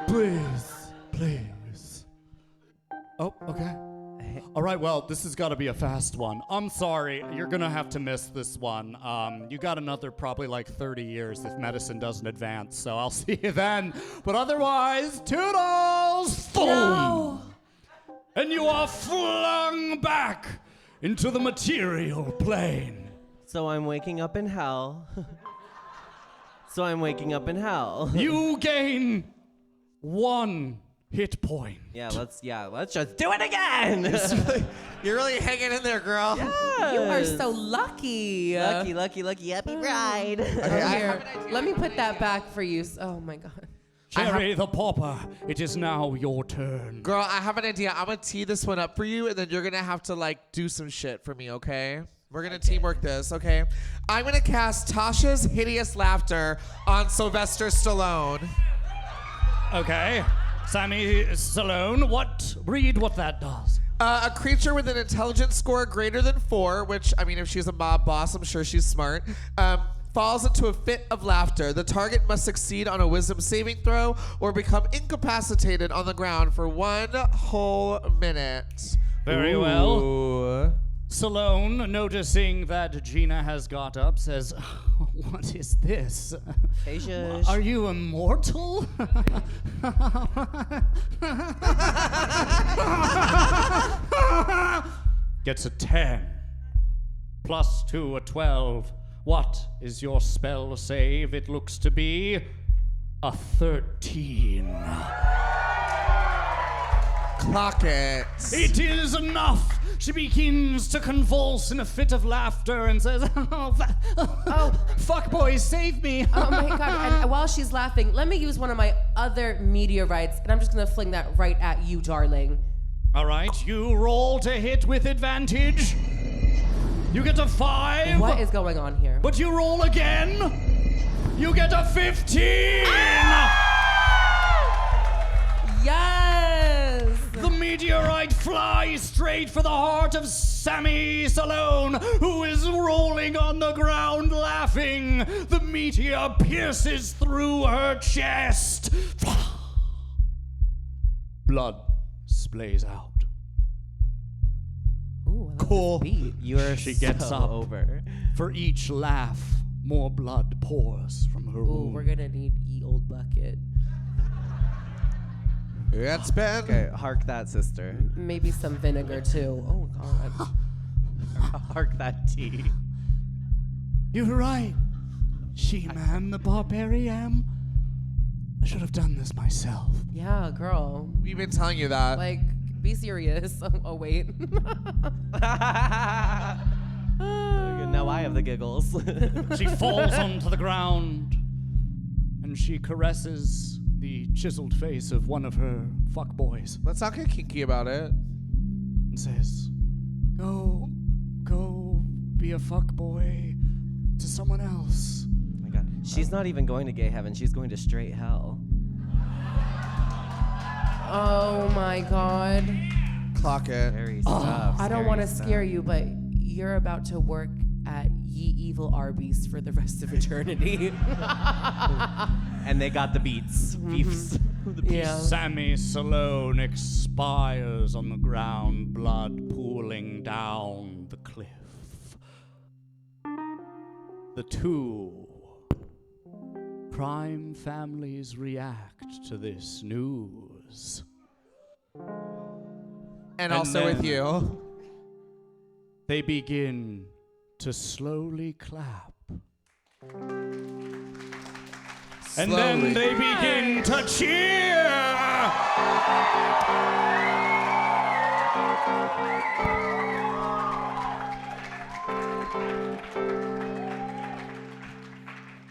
Please, please. Oh, okay. All right, well, this has got to be a fast one. I'm sorry, you're going to have to miss this one. You got another probably like 30 years if medicine doesn't advance, so I'll see you then. But otherwise, toodles! Boom! No. And you are flung back into the material plane. So I'm waking up in hell. So I'm waking up in hell. You gain 1 hit point. Yeah, let's just do it again. You're really hanging in there, girl. You are so lucky. Lucky, happy ride. Here, let me put that back for you. Oh my God. Jerry the Pauper, it is now your turn. Girl, I have an idea. I'm gonna tee this one up for you, and then you're gonna have to like do some shit for me, okay? We're gonna teamwork this, okay? I'm gonna cast Tasha's Hideous Laughter on Sylvester Stallone. Okay. Sammy Salone, read what that does. A creature with an intelligence score greater than 4, which, I mean, if she's a mob boss, I'm sure she's smart, falls into a fit of laughter. The target must succeed on a wisdom saving throw or become incapacitated on the ground for 1 whole minute. Very well. Salone, noticing that Gina has got up, says, "What is this? Hey, shush. Are you immortal?" Gets a 10. Plus 2, a 12. What is your spell save? It looks to be a 13. Clock it. It is enough. She begins to convulse in a fit of laughter and says, fuck boys, save me. Oh my God. And while she's laughing, let me use one of my other meteorites, and I'm just gonna fling that right at you, darling. All right, you roll to hit with advantage. You get a 5. What is going on here? But you roll again. You get a 15. Yes! The meteorite flies straight for the heart of Sammy Salone, who is rolling on the ground laughing. The meteor pierces through her chest. Blood splays out. Ooh, I love Cool. this beat. You're She gets so up. over. For each laugh, more blood pours from her Ooh, wound. we're gonna need ye old bucket. It's been. Okay, hark that, sister. Maybe some vinegar too. Oh God. Hark that tea. You're right. She-Man the Barbarian. I should have done this myself. Yeah, girl. We've been telling you that. Like, be serious. Oh wait. Now I have the giggles. She falls onto the ground and she caresses the chiseled face of one of her fuckboys Let's not get kinky about it. and says, Go be a fuckboy to someone else. Oh my God. She's not even going to gay heaven. She's going to straight hell. Oh my God. Clock it. Scary stuff. I don't want to scare you, but you're about to work at Ye Evil Arby's for the rest of eternity. And they got the beats. Beefs. The beefs. Yeah. Sammy Salone expires on the ground, blood pooling down the cliff. The 2 crime families react to this news. And And also with then- you. They begin to slowly clap. And then Slowly. they begin to cheer.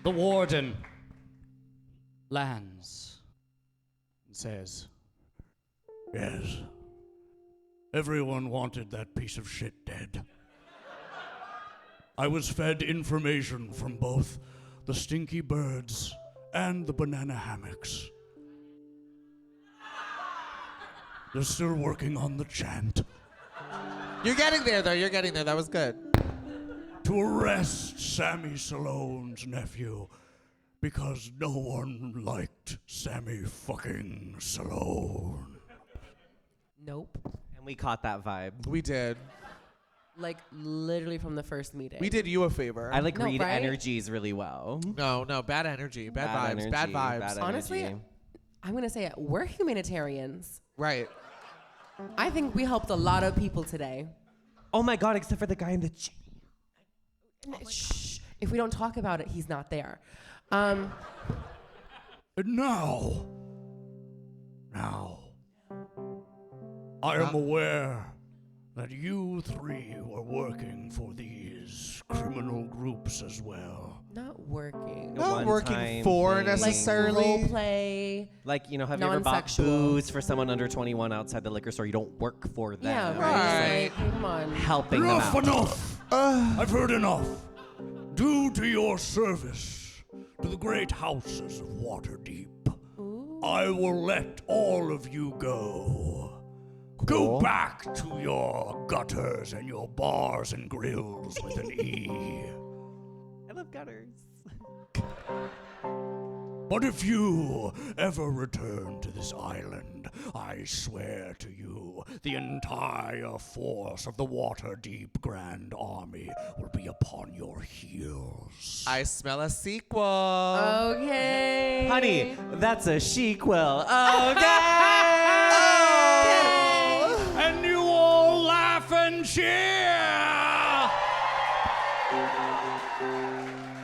The warden lands and says, Yes, everyone wanted that piece of shit dead. I was fed information from both the stinky birds and the banana hammocks. They're still working on the chant. You're getting there, though. You're getting there. That was good. To arrest Sammy Salone's nephew because no one liked Sammy fucking Salone. Nope. And we caught that vibe. We did. Like literally from the first meeting. We did you a favor. I No, read right? energies really well. No, bad energy. Bad vibes. energy, Bad vibes. bad Honestly, energy. I'm gonna say it. We're humanitarians. Right. I think we helped a lot of people today. Oh my God, except for the guy in the chain. Shh. If we don't talk about it, he's not there. And now, I am aware that you three were working for these criminal groups as well. Not working. No. Not one working time for thing. Like necessarily. role play. Like, you know, have you ever bought Non-sexual. booze for someone under 21 outside the liquor store? You don't work for them. Yeah, Right. right. Like, come on. Helping them out. Enough! I've heard enough. Due to your service to the great houses of Waterdeep, I will let all of you go. Go back to your gutters and your bars and grills with an E. I love gutters. But if you ever return to this island, I swear to you, the entire force of the Waterdeep Grand Army will be upon your heels. I smell a sequel. Okay. Honey, that's a sequel. Okay. And you all laugh and cheer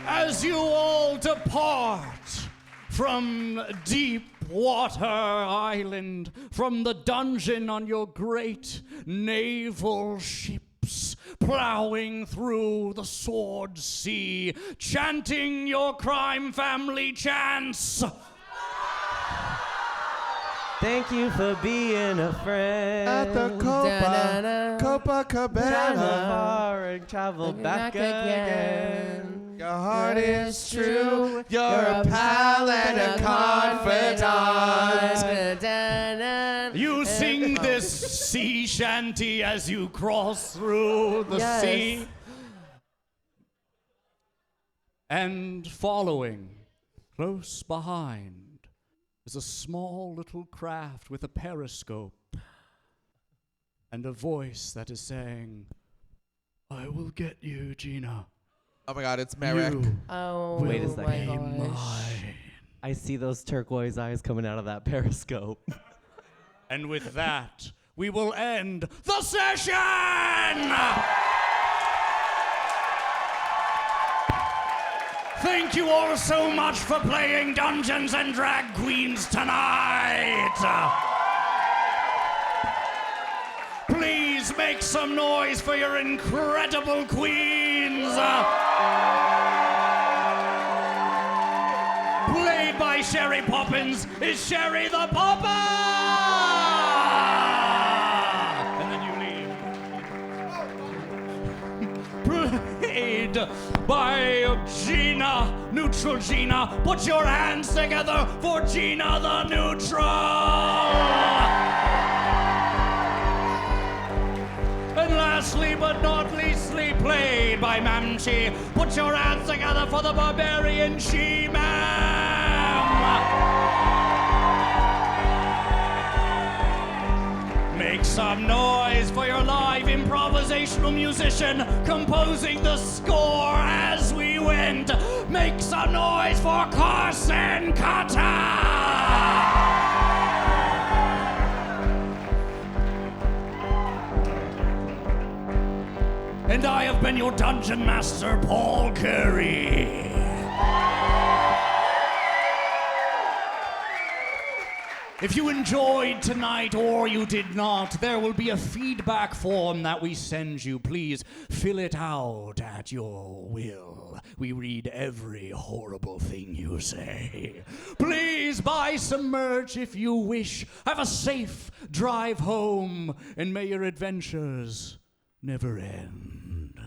as you all depart from Deepwater Island, from the dungeon on your great naval ships, plowing through the sword sea, chanting your crime family chants. Thank you for being a friend. At the Da-da-da. Copacabana. Travel far and travel back again. Your heart is true. You're a pal and a confidant. You sing this sea shanty as you cross through the Yes. sea. And following, close behind, is a small little craft with a periscope and a voice that is saying, I will get you, Gina. Oh my God, it's Merrick. You Oh, Wait a will second. be my gosh. mine. I see those turquoise eyes coming out of that periscope. And with that, we will end the session! Thank you all so much for playing Dungeons and Drag Queens tonight! Please make some noise for your incredible queens! Played by Sherry Poppins is Sherry the Popper! And then you leave. Played by Gina, Neutral Gina. Put your hands together for Gina the Neutral! And lastly but not leastly, played by Mamchi. Put your hands together for the Barbarian She-Man! Make some noise for your live improvisational musician composing the score as we went. Make some noise for Carson Cutter! And I have been your Dungeon Master, Paul Curry. If you enjoyed tonight or you did not, there will be a feedback form that we send you. Please fill it out at your will. We read every horrible thing you say. Please buy some merch if you wish. Have a safe drive home, and may your adventures never end.